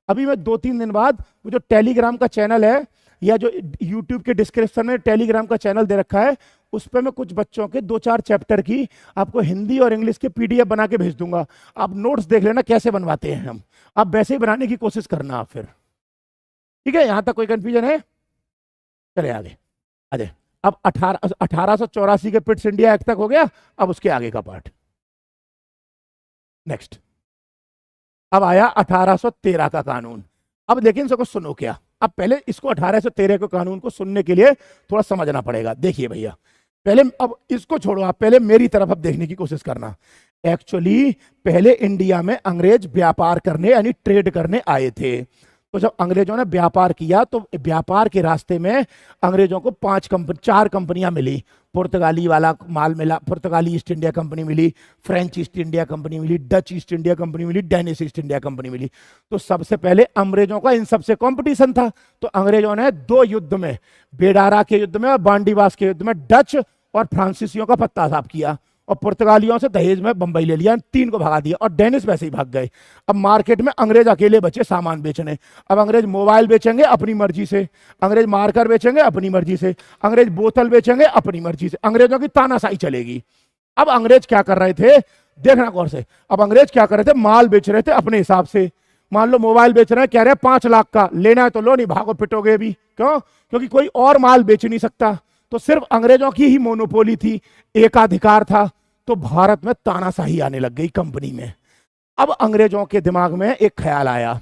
Speaker 1: अभी मैं 2-3 दिन बाद वो जो टेलीग्राम का चैनल है, या जो यूट्यूब के डिस्क्रिप्शन में टेलीग्राम का चैनल दे रखा है, उस पर मैं कुछ बच्चों के 2-4 चैप्टर की आपको हिंदी और इंग्लिश के पीडीएफ बना के भेज दूंगा। आप नोट्स देख लेना कैसे बनवाते हैं हम, आप वैसे ही बनाने की कोशिश करना आप फिर। ठीक है, यहां तक कोई कंफ्यूजन है? चले आगे आ जाए। अब 1884 के पिट्स इंडिया एक्ट तक हो गया, अब उसके आगे का पार्ट नेक्स्ट। अब आया 1813 का कानून। अब देखिए इनको सुनो क्या। अब पहले इसको 1813 के कानून को सुनने के लिए थोड़ा समझना पड़ेगा। देखिए भैया, पहले अब इसको छोड़ो, आप पहले मेरी तरफ अब देखने की कोशिश करना। एक्चुअली पहले इंडिया में अंग्रेज व्यापार करने यानी ट्रेड करने आए थे। तो जब अंग्रेजों ने व्यापार किया, तो व्यापार के रास्ते में अंग्रेजों को 4 कंपनियां मिली। पुर्तगाली वाला माल मिला, पुर्तगाली ईस्ट इंडिया कंपनी मिली, फ्रेंच ईस्ट इंडिया कंपनी मिली, डच ईस्ट इंडिया कंपनी मिली, डेनिश ईस्ट इंडिया कंपनी मिली। तो सबसे पहले अंग्रेजों का इन सबसे कंपटीशन था। तो अंग्रेजों ने 2 युद्ध में, बेडारा के युद्ध में और बांडीवास के युद्ध में, डच और फ्रांसीसियों का पत्ता साफ किया, और पुर्तगालियों से दहेज में बंबई ले लिया, 3 को भगा दिया, और डेनिस वैसे ही भाग गए। अब मार्केट में अंग्रेज अकेले बचे सामान बेचने। अब अंग्रेज मोबाइल बेचेंगे अपनी मर्जी से, अंग्रेज मार्कर बेचेंगे अपनी मर्जी से, अंग्रेज बोतल बेचेंगे अपनी मर्जी से, अंग्रेजों की तानाशाही चलेगी। अब अंग्रेज क्या कर रहे थे, देखना गौर से। अब अंग्रेज क्या कर रहे थे, माल बेच रहे थे अपने हिसाब से। मान लो मोबाइल बेच रहे हैं, कह रहे हैं 5 लाख का, लेना है तो लो, नहीं भागो पिटोगे भी। क्यों? क्योंकि कोई और माल बेच नहीं सकता। तो सिर्फ अंग्रेजों की ही मोनोपोली थी, एकाधिकार था। तो भारत में तानाशाही आने लग गई कंपनी में। अब अंग्रेजों के दिमाग में एक ख्याल आया,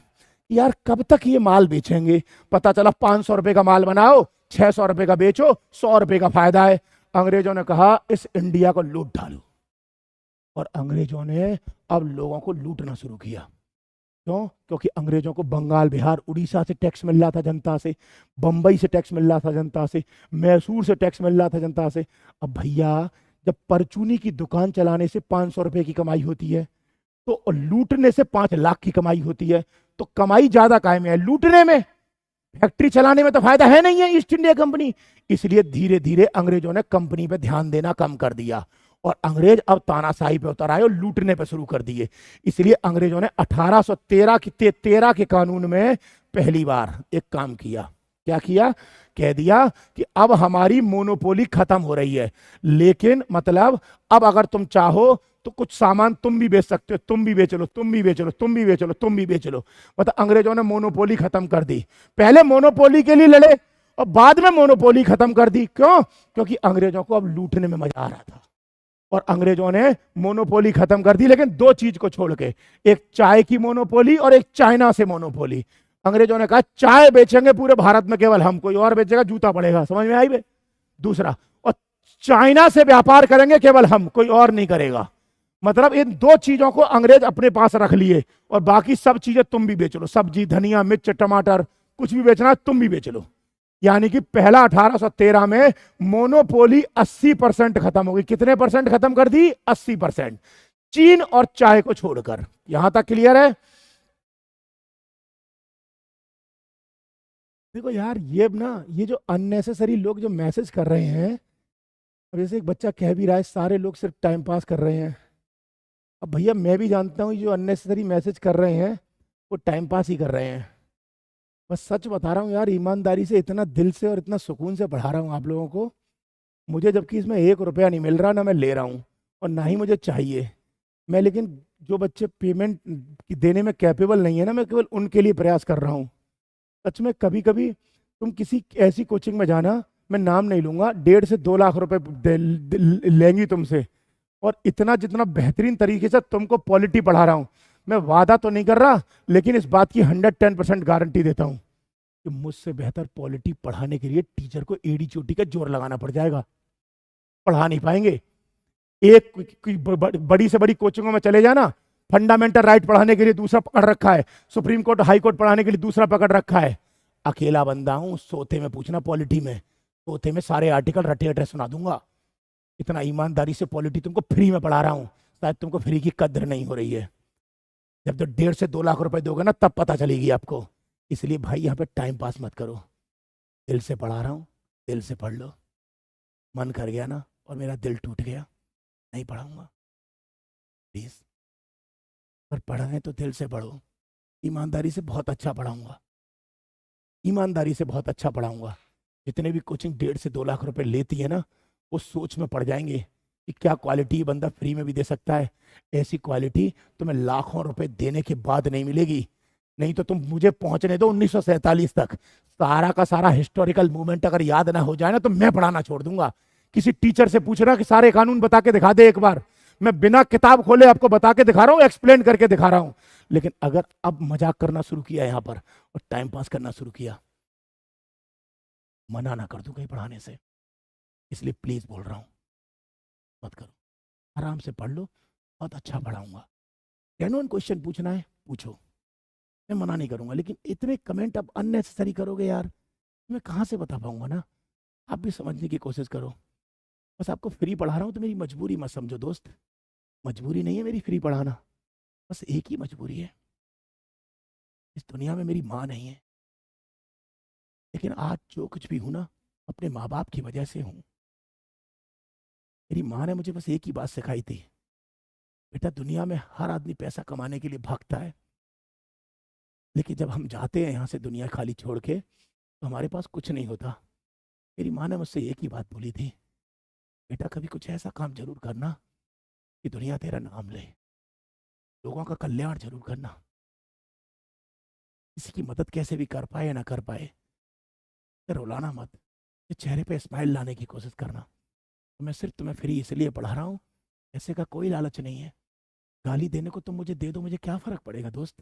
Speaker 1: यार कब तक ये माल बेचेंगे? पता चला 500 रुपए का माल बनाओ, 600 रुपए का बेचो, 100 रुपए का फायदा है। अंग्रेजों ने कहा इस इंडिया को लूट डालो, और अंग्रेजों ने अब लोगों को लूटना शुरू किया। क्यों? क्योंकि अंग्रेजों को बंगाल, बिहार, उड़ीसा से टैक्स मिल रहा था जनता से, बंबई से टैक्स मिल रहा था जनता से, मैसूर से टैक्स मिल रहा था जनता से। अब भैया जब परचूनी की दुकान चलाने से 500 रुपए की कमाई होती है, तो लूटने से 5 लाख की कमाई होती है, तो कमाई ज्यादा काहे में है? लूटने में। फैक्ट्री चलाने में तो फायदा है नहीं है ईस्ट इंडिया कंपनी। इसलिए धीरे धीरे अंग्रेजों ने कंपनी पे ध्यान देना कम कर दिया, और अंग्रेज अब तानाशाही पे उतर आए और लूटने पे शुरू कर दिए। इसलिए अंग्रेजों ने 1813 के कानून में पहली बार एक काम किया। क्या किया? कह दिया कि अब हमारी मोनोपोली खत्म हो रही है, लेकिन मतलब अब अगर तुम चाहो तो कुछ सामान तुम भी बेच सकते हो, तुम भी बेच लो, तुम भी बेच लो, तुम भी बेच लो, तुम भी बेच लो। मतलब अंग्रेजों ने मोनोपोली खत्म कर दी। पहले मोनोपोली के लिए लड़े और बाद में मोनोपोली खत्म कर दी। क्यों? क्योंकि अंग्रेजों को अब लूटने में मजा आ रहा था, और अंग्रेजों ने मोनोपोली खत्म कर दी, लेकिन 2 चीज को छोड़ के, एक चाय की मोनोपोली और एक चाइना से मोनोपोली। अंग्रेजों ने कहा चाय बेचेंगे पूरे भारत में केवल हम, कोई और बेचेगा जूता पड़ेगा। समझ में आई बे? दूसरा, और चाइना से व्यापार करेंगे केवल हम, कोई और नहीं करेगा। मतलब इन 2 चीजों को अंग्रेज अपने पास रख लिए, और बाकी सब चीजें तुम भी बेच लो। सब्जी, धनिया, मिर्च, टमाटर, कुछ भी बेचना तुम भी बेच लो। यानी कि पहला 1813 में मोनोपोली 80% खत्म हो गई। कितने परसेंट खत्म कर दी? 80%, चीन और चाय को छोड़कर। यहां तक क्लियर है? देखो यार, ये जो अननेसेसरी लोग जो मैसेज कर रहे हैं, अब जैसे एक बच्चा कह भी रहा है सारे लोग सिर्फ टाइम पास कर रहे हैं। अब भैया मैं भी जानता हूँ जो अननेसेसरी मैसेज कर रहे हैं वो टाइम पास ही कर रहे हैं। बस सच बता रहा हूँ यार, ईमानदारी से, इतना दिल से और इतना सुकून से पढ़ा रहा हूँ आप लोगों को। मुझे जबकि इसमें 1 रुपया नहीं मिल रहा, ना मैं ले रहा हूँ और ना ही मुझे चाहिए। मैं लेकिन जो बच्चे पेमेंट देने में कैपेबल नहीं है ना, मैं केवल उनके लिए प्रयास कर रहा हूँ। सच में कभी कभी तुम किसी ऐसी कोचिंग में जाना, मैं नाम नहीं लूंगा, 1.5 से 2 लाख रुपए लेंगी तुमसे, और इतना जितना बेहतरीन तरीके से तुमको पॉलिटी पढ़ा रहा हूँ। मैं वादा तो नहीं कर रहा, लेकिन इस बात की 110% गारंटी देता हूँ कि मुझसे बेहतर पॉलिटी पढ़ाने के लिए टीचर को एड़ी चोटी का जोर लगाना पड़ जाएगा, पढ़ा नहीं पाएंगे। एक कोई बड़ी से बड़ी कोचिंगों में चले जाना, फंडामेंटल राइट पढ़ाने के लिए दूसरा पकड़ रखा है, सुप्रीम कोर्ट हाई कोर्ट पढ़ाने के लिए दूसरा पकड़ रखा है। अकेला बंदा हूं, सोते में पूछना पॉलिटी में, सोते में सारे आर्टिकल रटे रटे सुना दूंगा। इतना ईमानदारी से पॉलिटी तुमको फ्री में पढ़ा रहा हूं, शायद तुमको फ्री की कद्र नहीं हो रही है। जब तो 1.5 से 2 लाख रुपए दोगे ना, तब पता चलेगी आपको। इसलिए भाई यहाँ पे टाइम पास मत करो, दिल से पढ़ा रहा हूँ, दिल से पढ़ लो। मन कर गया ना और मेरा दिल टूट गया, नहीं पढ़ाऊंगा प्लीज। पर पढ़ा है तो दिल से पढ़ो, ईमानदारी से बहुत अच्छा पढ़ाऊंगा, ईमानदारी से बहुत अच्छा पढ़ाऊंगा। जितने भी कोचिंग 1.5 से 2 लाख रुपए लेती है ना, वो सोच में पड़ जाएंगे कि क्या क्वालिटी बंदा फ्री में भी दे सकता है। ऐसी क्वालिटी तुम्हें लाखों रुपए देने के बाद नहीं मिलेगी। नहीं तो तुम मुझे पहुंचने दो 1947 तक, सारा का सारा हिस्टोरिकल मूवमेंट अगर याद ना हो जाए ना, तो मैं पढ़ाना छोड़ दूंगा। किसी टीचर से पूछना कि सारे कानून बता के दिखा दे एक बार, मैं बिना किताब खोले आपको बता के दिखा रहा हूँ, एक्सप्लेन करके दिखा रहा हूँ। लेकिन अगर अब मजाक करना शुरू किया यहाँ पर और टाइम पास करना शुरू किया, मना ना कर दूं कहीं पढ़ाने से। इसलिए प्लीज बोल रहा हूँ, मत करो, आराम से पढ़ लो, बहुत अच्छा पढ़ाऊंगा। जेन्युइन क्वेश्चन पूछना है पूछो, मैं मना नहीं करूंगा। लेकिन इतने कमेंट अब अननेसेसरी करोगे यार, मैं कहाँ से बता पाऊंगा ना। आप भी समझने की कोशिश करो। बस आपको फ्री पढ़ा रहा हूँ तो मेरी मजबूरी मत समझो दोस्त, मजबूरी नहीं है मेरी फ्री पढ़ाना। बस एक ही मजबूरी है, इस दुनिया में मेरी माँ नहीं है, लेकिन आज जो कुछ भी हूं ना, अपने माँ बाप की वजह से हूं। मेरी माँ ने मुझे बस एक ही बात सिखाई थी, बेटा दुनिया में हर आदमी पैसा कमाने के लिए भागता है, लेकिन जब हम जाते हैं यहाँ से दुनिया खाली छोड़ के, तो हमारे पास कुछ नहीं होता। मेरी माँ ने मुझसे एक ही बात बोली थी, बेटा कभी कुछ ऐसा काम जरूर करना कि दुनिया तेरा नाम ले, लोगों का कल्याण जरूर करना। किसी की मदद कैसे भी कर पाए या ना कर पाए, रुलाना मत, ये चेहरे पे स्माइल लाने की कोशिश करना। तो मैं सिर्फ तुम्हें फ्री इसलिए पढ़ा रहा हूँ, ऐसे का कोई लालच नहीं है। गाली देने को तुम मुझे दे दो, मुझे क्या फर्क पड़ेगा दोस्त।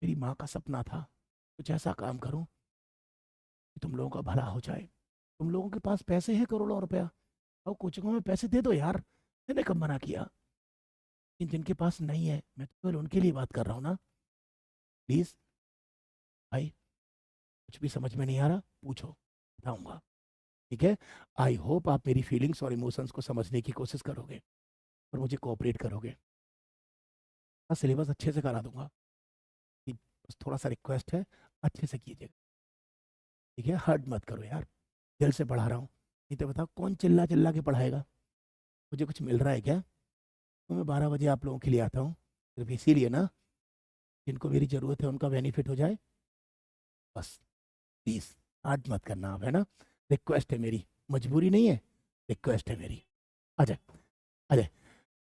Speaker 1: मेरी माँ का सपना था कुछ ऐसा काम करूं कि तुम लोगों का भला हो जाए। तुम लोगों के पास पैसे हैं करोड़ों रुपया, और कोचिंगों में पैसे दे दो यार, मैंने कब मना किया। लेकिन जिनके पास नहीं है, मैं तो केवल उनके लिए बात कर रहा हूँ ना। प्लीज भाई, कुछ भी समझ में नहीं आ रहा पूछो, बताऊंगा, ठीक है। आई होप आप मेरी फीलिंग्स और इमोशंस को समझने की कोशिश करोगे और मुझे कोऑपरेट करोगे। मैं सिलेबस अच्छे से करा दूंगा, कि बस थोड़ा सा रिक्वेस्ट है, अच्छे से कीजिएगा, ठीक है। हर्ट मत करो यार, दिल से पढ़ा रहा हूँ। नहीं तो बताओ कौन चिल्ला चिल्ला के पढ़ाएगा, मुझे कुछ मिल रहा है क्या। तो मैं 12 बजे आप लोगों के लिए आता हूँ, सिर्फ इसीलिए ना, जिनको मेरी ज़रूरत है उनका बेनिफिट हो जाए, बस। प्लीज़ हर्ट मत करना आप, है ना, रिक्वेस्ट है मेरी, मजबूरी नहीं है, रिक्वेस्ट है मेरी। आ जाए, आ जाए।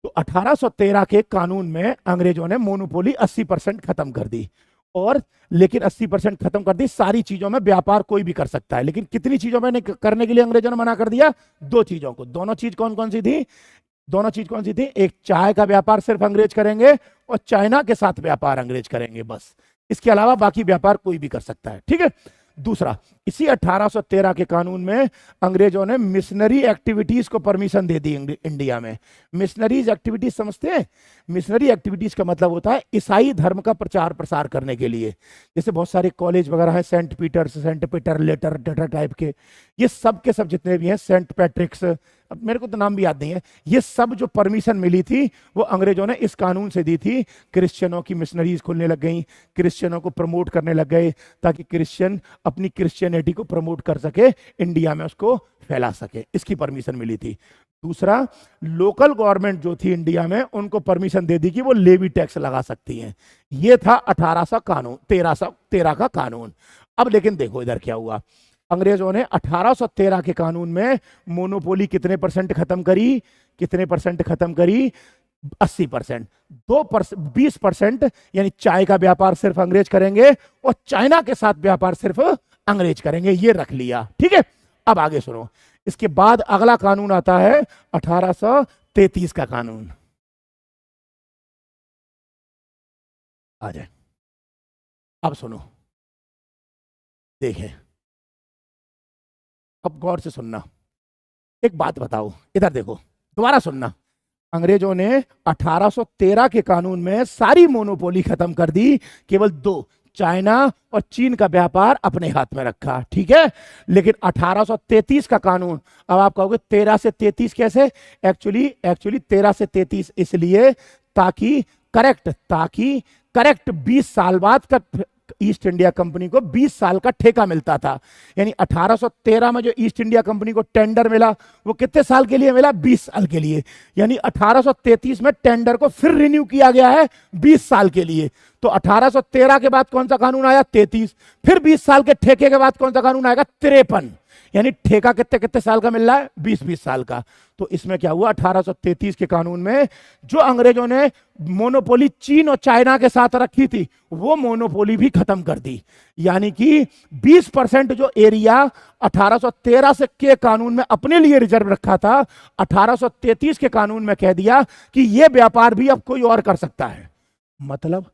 Speaker 1: तो 1813 के कानून में अंग्रेजों ने मोनोपोली 80% खत्म कर दी, और लेकिन 80% खत्म कर दी, सारी चीजों में व्यापार कोई भी कर सकता है, लेकिन कितनी चीजों में करने के लिए अंग्रेजों ने मना कर दिया, 2 चीजों को। दोनों चीज कौन कौन सी थी, दोनों चीज कौन सी थी, एक चाय का व्यापार सिर्फ अंग्रेज करेंगे, और चाइना के साथ व्यापार अंग्रेज करेंगे, बस। इसके अलावा बाकी व्यापार कोई भी कर सकता है, ठीक है। दूसरा, इसी 1813 के कानून में अंग्रेजों ने मिशनरी एक्टिविटीज को परमिशन दे दी इंडिया में। मिशनरीज एक्टिविटीज समझते हैं, मिशनरी एक्टिविटीज का मतलब होता है ईसाई धर्म का प्रचार प्रसार करने के लिए। जैसे बहुत सारे कॉलेज वगैरह हैं, सेंट पीटर लेटर टाइप के, ये सब के सब जितने भी हैं, सेंट पैट्रिक्स, अब मेरे को तो नाम भी याद नहीं है, ये सब जो परमिशन मिली थी वो अंग्रेजों ने इस कानून से दी थी। क्रिश्चियनों की मिशनरीज खुलने लग गई, क्रिश्चियनों को प्रमोट करने लग गए, ताकि क्रिश्चियन अपनी क्रिश्चियनिटी को प्रमोट कर सके, इंडिया में उसको फैला सके, इसकी परमिशन मिली थी। दूसरा, लोकल गवर्नमेंट जो थी इंडिया में, उनको परमिशन दे दी कि वो लेवी टैक्स लगा सकती हैं। ये था 1800 कानून, 1313 का कानून। अब लेकिन देखो इधर क्या हुआ, अंग्रेजों ने 1813 के कानून में मोनोपोली कितने परसेंट खत्म करी, कितने परसेंट खत्म करी, 80%। 20% यानी चाय का व्यापार सिर्फ अंग्रेज करेंगे, और चाइना के साथ व्यापार सिर्फ अंग्रेज करेंगे, ये रख लिया, ठीक है। अब आगे सुनो, इसके बाद अगला कानून आता है 1833 का कानून। आ जाए, अब सुनो, देखें, अब गौर से सुनना। एक बात बताओ, इधर देखो, दोबारा सुनना, अंग्रेजों ने 1813 के कानून में सारी मोनोपोली खत्म कर दी, केवल दो, चाइना और चीन का व्यापार अपने हाथ में रखा, ठीक है। लेकिन 1833 का कानून, अब आप कहोगे 13 से 33 कैसे? एक्चुअली 13 से 33 इसलिए ताकि करेक्ट 20 साल बाद का ईस्ट इंडिया कंपनी को 20 साल का ठेका मिलता था। यानी 1813 में जो ईस्ट इंडिया कंपनी को टेंडर मिला वो कितने साल के लिए मिला? 20 साल के लिए। यानी 1833 में टेंडर को फिर रिन्यू किया गया है 20 साल के लिए। तो 1813 के बाद कौन सा कानून आया? 33। फिर 20 साल के ठेके के बाद कौन सा कानून आएगा? 53। यानी ठेका कितने कितने साल का मिल रहा है? 20-20 साल का। तो इसमें क्या हुआ? 1833 के कानून में जो अंग्रेजों ने मोनोपोली चीन और चाइना के साथ रखी थी वो मोनोपोली भी खत्म कर दी। यानी कि 20% जो एरिया 1813 से के कानून में अपने लिए रिजर्व रखा था, 1833 के कानून में कह दिया कि यह व्यापार भी अब कोई और कर सकता है। मतलब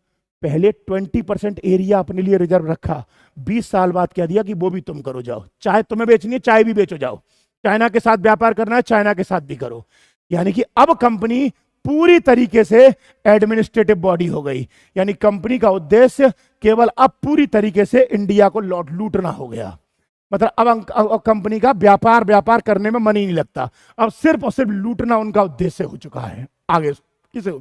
Speaker 1: पहले 20% एरिया अपने लिए रिजर्व रखा, 20 साल बाद कह दिया कि वो भी तुम करो, जाओ, चाहे तुम्हें बेचनी है चाय भी बेचो, जाओ, चाइना के साथ व्यापार करना है चाइना के साथ भी करो। यानी कि अब कंपनी पूरी तरीके से एडमिनिस्ट्रेटिव बॉडी हो गई। यानी कंपनी का उद्देश्य केवल अब पूरी तरीके से इंडिया को लूटना हो गया। मतलब अब कंपनी का व्यापार करने में मन ही नहीं लगता, अब सिर्फ और सिर्फ लूटना उनका उद्देश्य हो चुका है। आगे किसे?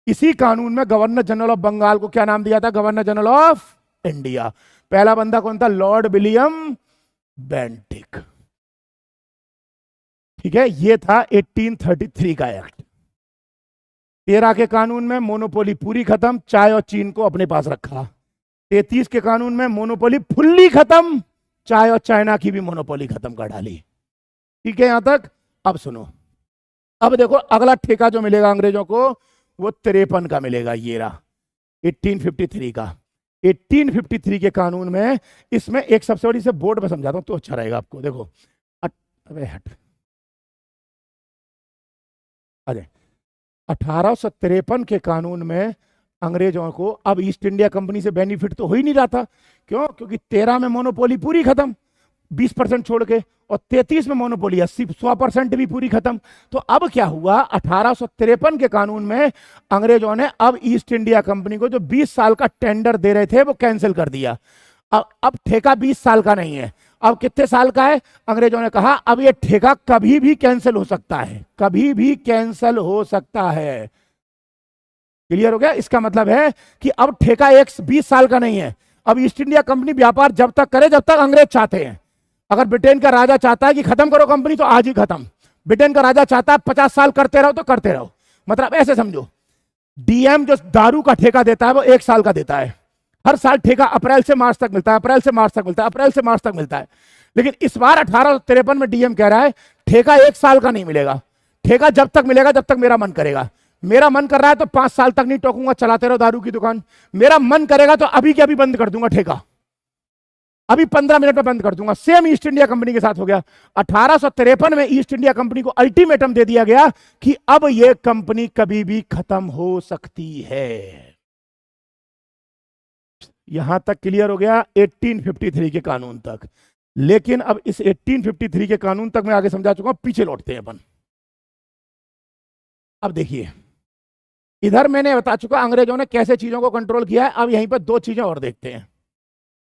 Speaker 1: इसी कानून में गवर्नर जनरल ऑफ बंगाल को क्या नाम दिया था? Governor general of India. पहला बंदा कौन था? लॉर्ड विलियम बेंटिक, ठीक है। ये था 1833 का एक्ट। 13 के कानून में मोनोपोली पूरी खत्म, चाय और चीन को अपने पास रखा। 33 के कानून में मोनोपोली फुल्ली खत्म, चाय और चाइना की भी मोनोपोली खत्म कर डाली, ठीक है यहां तक। अब सुनो, अब देखो अगला ठेका जो मिलेगा अंग्रेजों को वो 53 का मिलेगा। ये रहा 1853 का। 1853 के कानून में, इसमें एक सबसे बड़ी से बोर्ड में समझाता हूं तो अच्छा रहेगा आपको। देखो अरे 1853 के कानून में अंग्रेजों को अब ईस्ट इंडिया कंपनी से बेनिफिट तो हो ही नहीं रहा था। क्यों? क्योंकि 13 में मोनोपोली पूरी खत्म 20% छोड़ के, और 33 में मोनोपोली 100% भी पूरी खत्म। तो अब क्या हुआ? 1853 के कानून में अंग्रेजों ने अब ईस्ट इंडिया कंपनी को जो 20 साल का टेंडर दे रहे थे वो कैंसिल कर दिया। अब ठेका 20 साल का नहीं है, अब कितने साल का है? अंग्रेजों ने कहा अब ये ठेका कभी भी कैंसिल हो सकता है, कभी भी कैंसिल हो सकता है। क्लियर हो गया? इसका मतलब है कि अब ठेका 20 साल का नहीं है। अब ईस्ट इंडिया कंपनी व्यापार जब तक करे जब तक अंग्रेज चाहते हैं। अगर ब्रिटेन का राजा चाहता है कि खत्म करो कंपनी तो आज ही खत्म। ब्रिटेन का राजा चाहता है 50 साल करते रहो तो करते रहो। मतलब ऐसे समझो, डीएम जो दारू का ठेका देता है वो 1 साल का देता है। हर साल ठेका अप्रैल से मार्च तक मिलता है, अप्रैल से मार्च तक मिलता है, अप्रैल से मार्च तक मिलता है। लेकिन इस बार 1853 में डीएम कह रहा है ठेका 1 साल का नहीं मिलेगा, ठेका जब तक मिलेगा जब तक मेरा मन करेगा। मेरा मन कर रहा है तो 5 साल तक नहीं टोकूंगा, चलाते रहो दारू की दुकान। मेरा मन करेगा तो अभी के अभी बंद कर दूंगा ठेका, अभी 15 मिनट में बंद कर दूंगा। सेम ईस्ट इंडिया कंपनी के साथ हो गया। 1853 में ईस्ट इंडिया कंपनी को अल्टीमेटम दे दिया गया कि अब यह कंपनी कभी भी खत्म हो सकती है। यहां तक क्लियर हो गया 1853 के कानून तक। लेकिन अब इस 1853 के कानून तक मैं आगे समझा चुका हूं, पीछे लौटते हैं अपन। अब देखिए, इधर मैंने बता चुका अंग्रेजों ने कैसे चीजों को कंट्रोल किया है। अब यहीं पर 2 चीजें और देखते हैं।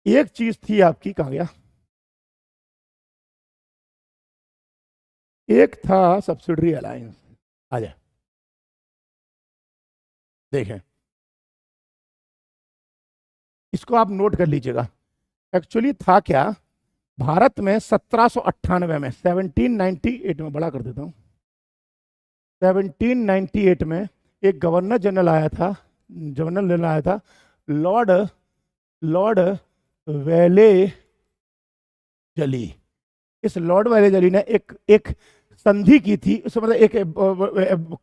Speaker 1: एक चीज थी आपकी, कहां गया? एक था सब्सिडरी अलायंस। आ जाए देखें, इसको आप नोट कर लीजिएगा। एक्चुअली था क्या, भारत में 1798 में 1798 में, बड़ा कर देता हूं, 1798 में एक गवर्नर जनरल आया था, लॉर्ड वेले जली। इस लॉर्ड वेले जली ने एक संधि की थी, उसमें मतलब एक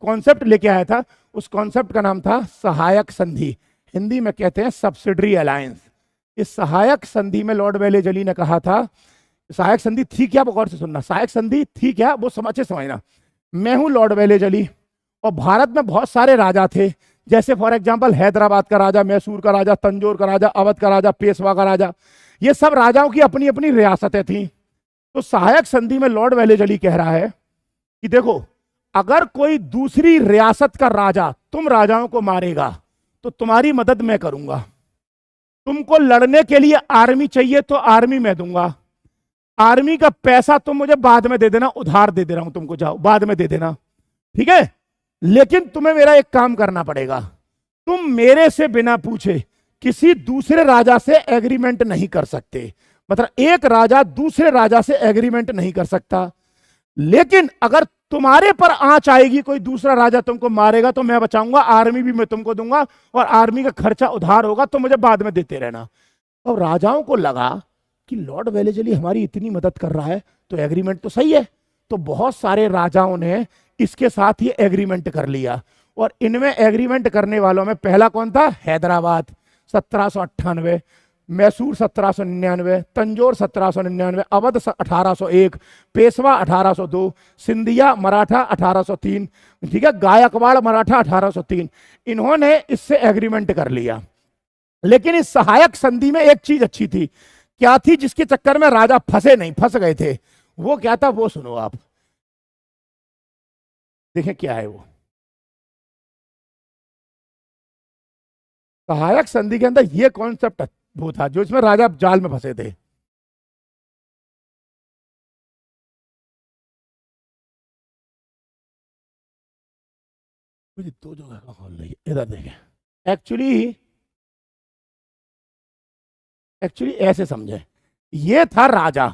Speaker 1: कॉन्सेप्ट लेके आया था। उस कॉन्सेप्ट का नाम था सहायक संधि, हिंदी में कहते हैं सब्सिडरी अलायंस। इस सहायक संधि में लॉर्ड वेले जली ने कहा था, सहायक संधि थी क्या, वो गौर से सुनना, सहायक संधि थी क्या वो अच्छे समझना। मैं हूं लॉर्ड वेले जली और भारत में बहुत सारे राजा थे, जैसे फॉर एग्जांपल हैदराबाद का राजा, मैसूर का राजा, तंजौर का राजा, अवध का राजा, पेशवा का राजा। ये सब राजाओं की अपनी अपनी रियासतें थी। तो सहायक संधि में लॉर्ड वेले जली कह रहा है कि देखो अगर कोई दूसरी रियासत का राजा तुम राजाओं को मारेगा तो तुम्हारी मदद मैं करूंगा, तुमको लड़ने के लिए आर्मी चाहिए तो आर्मी मैं दूंगा, आर्मी का पैसा तुम मुझे बाद में दे देना, उधार दे दे रहा हूं तुमको, जाओ बाद में दे देना, ठीक है। लेकिन तुम्हें मेरा एक काम करना पड़ेगा, तुम मेरे से बिना पूछे किसी दूसरे राजा से एग्रीमेंट नहीं कर सकते, मतलब एक राजा दूसरे राजा से एग्रीमेंट नहीं कर सकता। लेकिन अगर तुम्हारे पर आंच आएगी, कोई दूसरा राजा तुमको मारेगा तो मैं बचाऊंगा, आर्मी भी मैं तुमको दूंगा और आर्मी का खर्चा उधार होगा तो मुझे बाद में देते रहना। और राजाओं को लगा कि लॉर्ड वेलेस्ली हमारी इतनी मदद कर रहा है तो एग्रीमेंट तो सही है, तो बहुत सारे राजाओं ने इसके साथ ही एग्रीमेंट कर लिया। और इनमें एग्रीमेंट करने वालों में पहला कौन था? हैदराबाद 1798, मैसूर 1799, तंजौर 1799, अवध 1801, पेशवा 1802, सिंधिया मराठा 1803, ठीक है, गायकवाड़ मराठा 1803। इन्होंने इससे एग्रीमेंट कर लिया। लेकिन इस सहायक संधि में एक चीज अच्छी थी, क्या थी जिसके चक्कर में राजा फंसे नहीं, फंस गए थे, वो क्या था वो सुनो आप, देखें क्या है वो। सहायक संधि के अंदर ये कॉन्सेप्ट वो था जो इसमें राजा जाल में फंसे थे। मुझे दो जगह का खोल रही है, इधर देखें। एक्चुअली ऐसे समझे, ये था राजा,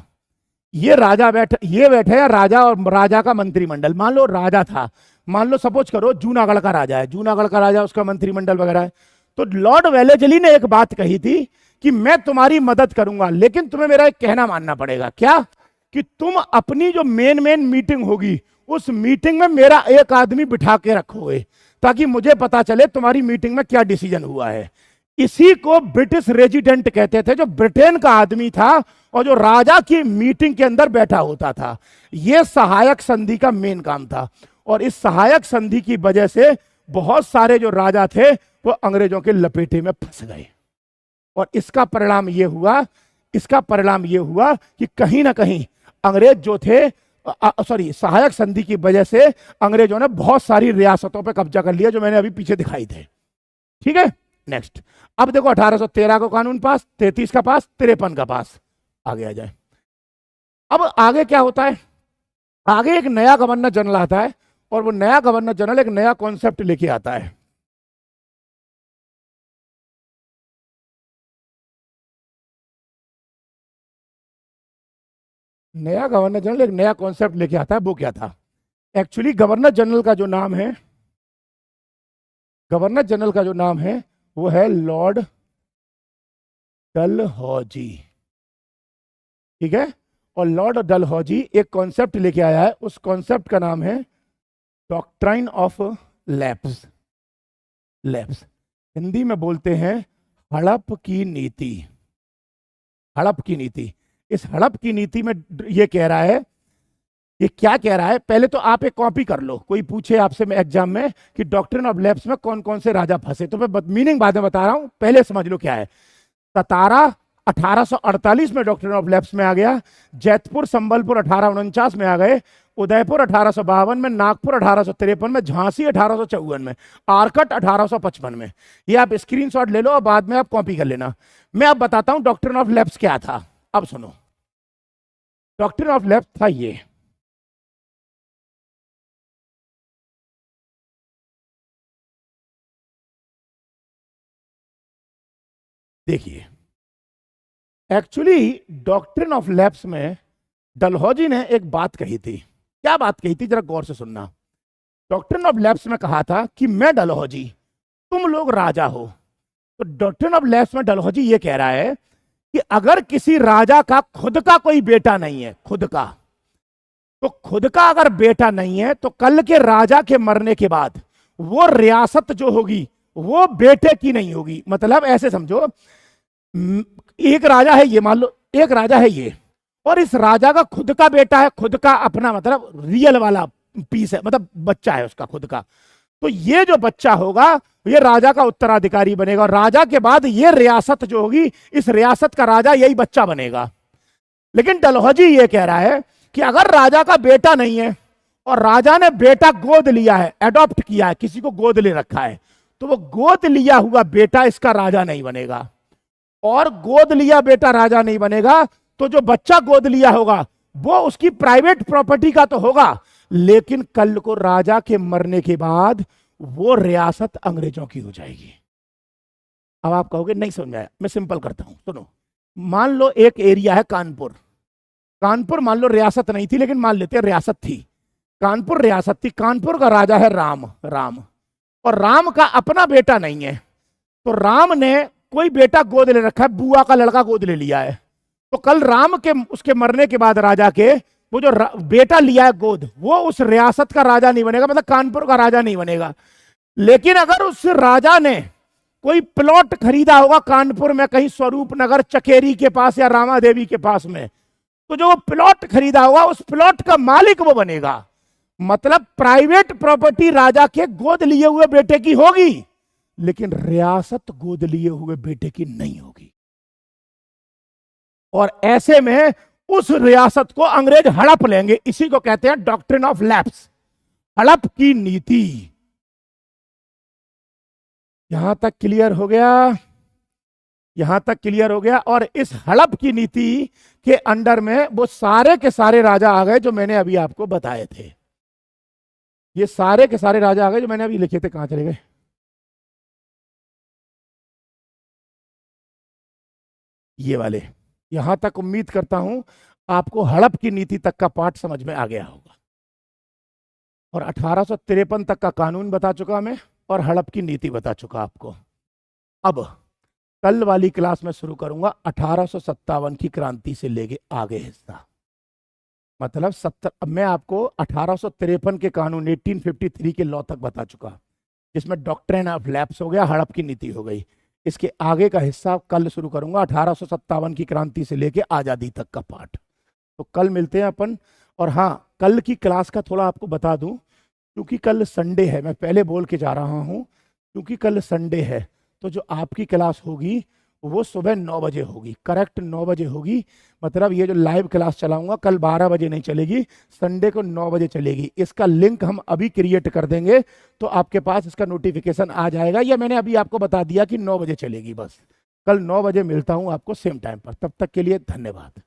Speaker 1: ये राजा ये बैठे हैं राजा और राजा का मंत्रिमंडल। मान लो राजा था, मान लो सपोज करो जूनागढ़ का राजा है, जूनागढ़ का राजा, उसका मंत्रिमंडल वगैरह है। तो लॉर्ड वेलेस्ली ने एक बात कही थी कि मैं तुम्हारी मदद करूंगा, लेकिन तुम्हें मेरा एक कहना मानना पड़ेगा। क्या? कि तुम अपनी जो मेन मीटिंग होगी उस मीटिंग में मेरा एक आदमी बिठा के रखोगे ताकि मुझे पता चले तुम्हारी मीटिंग में क्या डिसीजन हुआ है। इसी को ब्रिटिश रेजिडेंट कहते थे, जो ब्रिटेन का आदमी था और जो राजा की मीटिंग के अंदर बैठा होता था। यह सहायक संधि का मेन काम था। और इस सहायक संधि की वजह से बहुत सारे जो राजा थे वो अंग्रेजों के लपेटे में फंस गए। और इसका परिणाम यह हुआ कि कहीं ना कहीं अंग्रेज जो थे, सहायक संधि की वजह से अंग्रेजों ने बहुत सारी रियासतों पर कब्जा कर लिया, जो मैंने अभी पीछे दिखाई थे। ठीक है, नेक्स्ट। अब देखो 1813 को कानून पास, 33 का पास, 53 का पास, आगे आ जाए। अब आगे क्या होता है? आगे एक नया गवर्नर जनरल आता है और वो नया गवर्नर जनरल एक नया कॉन्सेप्ट लेके आता है। नया गवर्नर जनरल एक नया कॉन्सेप्ट लेके आता है। वो क्या था? एक्चुअली गवर्नर जनरल का जो नाम है, वो है लॉर्ड डलहौजी। ठीक है, और लॉर्ड डलहौजी एक कॉन्सेप्ट लेके आया है, उस कॉन्सेप्ट का नाम है डॉक्ट्राइन ऑफ लैप्स। हिंदी में बोलते हैं हड़प की नीति। इस हड़प की नीति में ये कह रहा है, ये क्या कह रहा है? पहले तो आप एक कॉपी कर लो, कोई पूछे आपसे मैं एग्जाम में कि डॉक्ट्रिन ऑफ लैप्स में कौन कौन से राजा फंसे, तो मैं मीनिंग बाद में बता रहा हूं, पहले समझ लो क्या है। सतारा 1848 में डॉक्ट्रिन ऑफ लैप्स में आ गया, जैतपुर संबलपुर 1849 में आ गए, उदयपुर 1852 में, नागपुर 1853 में, झांसी 1854 में, आरकट 1855 में। ये आप स्क्रीनशॉट ले लो और बाद में आप कॉपी कर लेना। मैं अब बताता हूं डॉक्ट्रिन ऑफ लैप्स क्या था। अब सुनो, डॉक्ट्रिन ऑफ लैप्स था ये। देखिए, एक्चुअली डॉक्ट्रिन ऑफ लैप्स में डलहौजी ने एक बात कही थी। क्या बात कही थी जरा गौर से सुनना। डॉक्ट्रिन ऑफ लैप्स में कहा था कि मैं डलहौजी, तुम लोग राजा हो। तो डॉक्ट्रिन ऑफ लैप्स में डलहौजी ये कह रहा है कि अगर किसी राजा का खुद का कोई बेटा नहीं है, खुद का अगर बेटा नहीं है तो कल के राजा के मरने के बाद वो रियासत जो होगी वो बेटे की नहीं होगी। मतलब ऐसे समझो, एक राजा है ये, मान लो एक राजा है ये, और इस राजा का खुद का बेटा है, खुद का अपना मतलब रियल वाला पीस है, मतलब बच्चा है उसका खुद का। तो ये जो बच्चा होगा ये राजा का उत्तराधिकारी बनेगा, और राजा के बाद ये रियासत जो होगी, इस रियासत का राजा यही बच्चा बनेगा। लेकिन डलहौजी ये कह रहा है कि अगर राजा का बेटा नहीं है और राजा ने बेटा गोद लिया है, एडॉप्ट किया है, किसी को गोद ले रखा है, तो वो गोद लिया हुआ बेटा इसका राजा नहीं बनेगा। और गोद लिया बेटा राजा नहीं बनेगा तो जो बच्चा गोद लिया होगा वो उसकी प्राइवेट प्रॉपर्टी का तो होगा, लेकिन कल को राजा के मरने के बाद वो रियासत अंग्रेजों की हो जाएगी। अब आप कहोगे नहीं समझ में आया, मैं सिंपल करता हूं, सुनो। मान लो एक एरिया है कानपुर, कानपुर मान लो रियासत नहीं थी, लेकिन मान लेते हैं रियासत थी, कानपुर रियासत थी, कानपुर का राजा है राम, राम, और राम का अपना बेटा नहीं है, तो राम ने कोई बेटा गोद ले रखा है, बुआ का लड़का गोद ले लिया है, तो कल राम के उसके मरने के बाद राजा के वो जो बेटा लिया है गोद, वो उस रियासत का राजा नहीं बनेगा, मतलब कानपुर का राजा नहीं बनेगा। लेकिन अगर उस राजा ने कोई प्लॉट खरीदा होगा कानपुर में, कहीं स्वरूप नगर चकेरी के पास या रामा देवी के पास में, तो जो वो प्लॉट खरीदा होगा उस प्लॉट का मालिक वो बनेगा। मतलब प्राइवेट प्रॉपर्टी राजा के गोद लिए हुए बेटे की होगी, लेकिन रियासत गोद लिए हुए बेटे की नहीं होगी। और ऐसे में उस रियासत को अंग्रेज हड़प लेंगे, इसी को कहते हैं डॉक्ट्रिन ऑफ लैप्स, हड़प की नीति। यहां तक क्लियर हो गया? यहां तक क्लियर हो गया। और इस हड़प की नीति के अंडर में वो सारे के सारे राजा आ गए जो मैंने अभी आपको बताए थे, ये सारे के सारे राजा आ गए जो मैंने अभी लिखे थे। कहां चले गए? ये वाले। यहां तक उम्मीद करता हूं आपको हड़प की नीति तक का पाठ समझ में आ गया होगा, और 1853 तक का कानून बता चुका मैं, और हड़प की नीति बता चुका आपको। अब कल वाली क्लास में शुरू करूंगा 1857 की क्रांति से लेके आगे हिस्सा, मतलब 70। अब मैं आपको 1853 के कानून 1853 के लॉ तक बता चुका, जिसमें डॉक्ट्रिन ऑफ लैप्स हो गया, हड़प की नीति हो गई। इसके आगे का हिस्सा कल शुरू करूंगा, 1857 की क्रांति से लेके आजादी तक का पाठ। तो कल मिलते हैं अपन। और हाँ, कल की क्लास का थोड़ा आपको बता दूं, क्योंकि कल संडे है, मैं पहले बोल के जा रहा हूं, क्योंकि कल संडे है तो जो आपकी क्लास होगी वो सुबह 9 बजे होगी, करेक्ट 9 बजे होगी। मतलब ये जो लाइव क्लास चलाऊंगा कल 12 बजे नहीं चलेगी, संडे को 9 बजे चलेगी। इसका लिंक हम अभी क्रिएट कर देंगे तो आपके पास इसका नोटिफिकेशन आ जाएगा, या मैंने अभी आपको बता दिया कि 9 बजे चलेगी। बस कल 9 बजे मिलता हूं आपको सेम टाइम पर, तब तक के लिए धन्यवाद।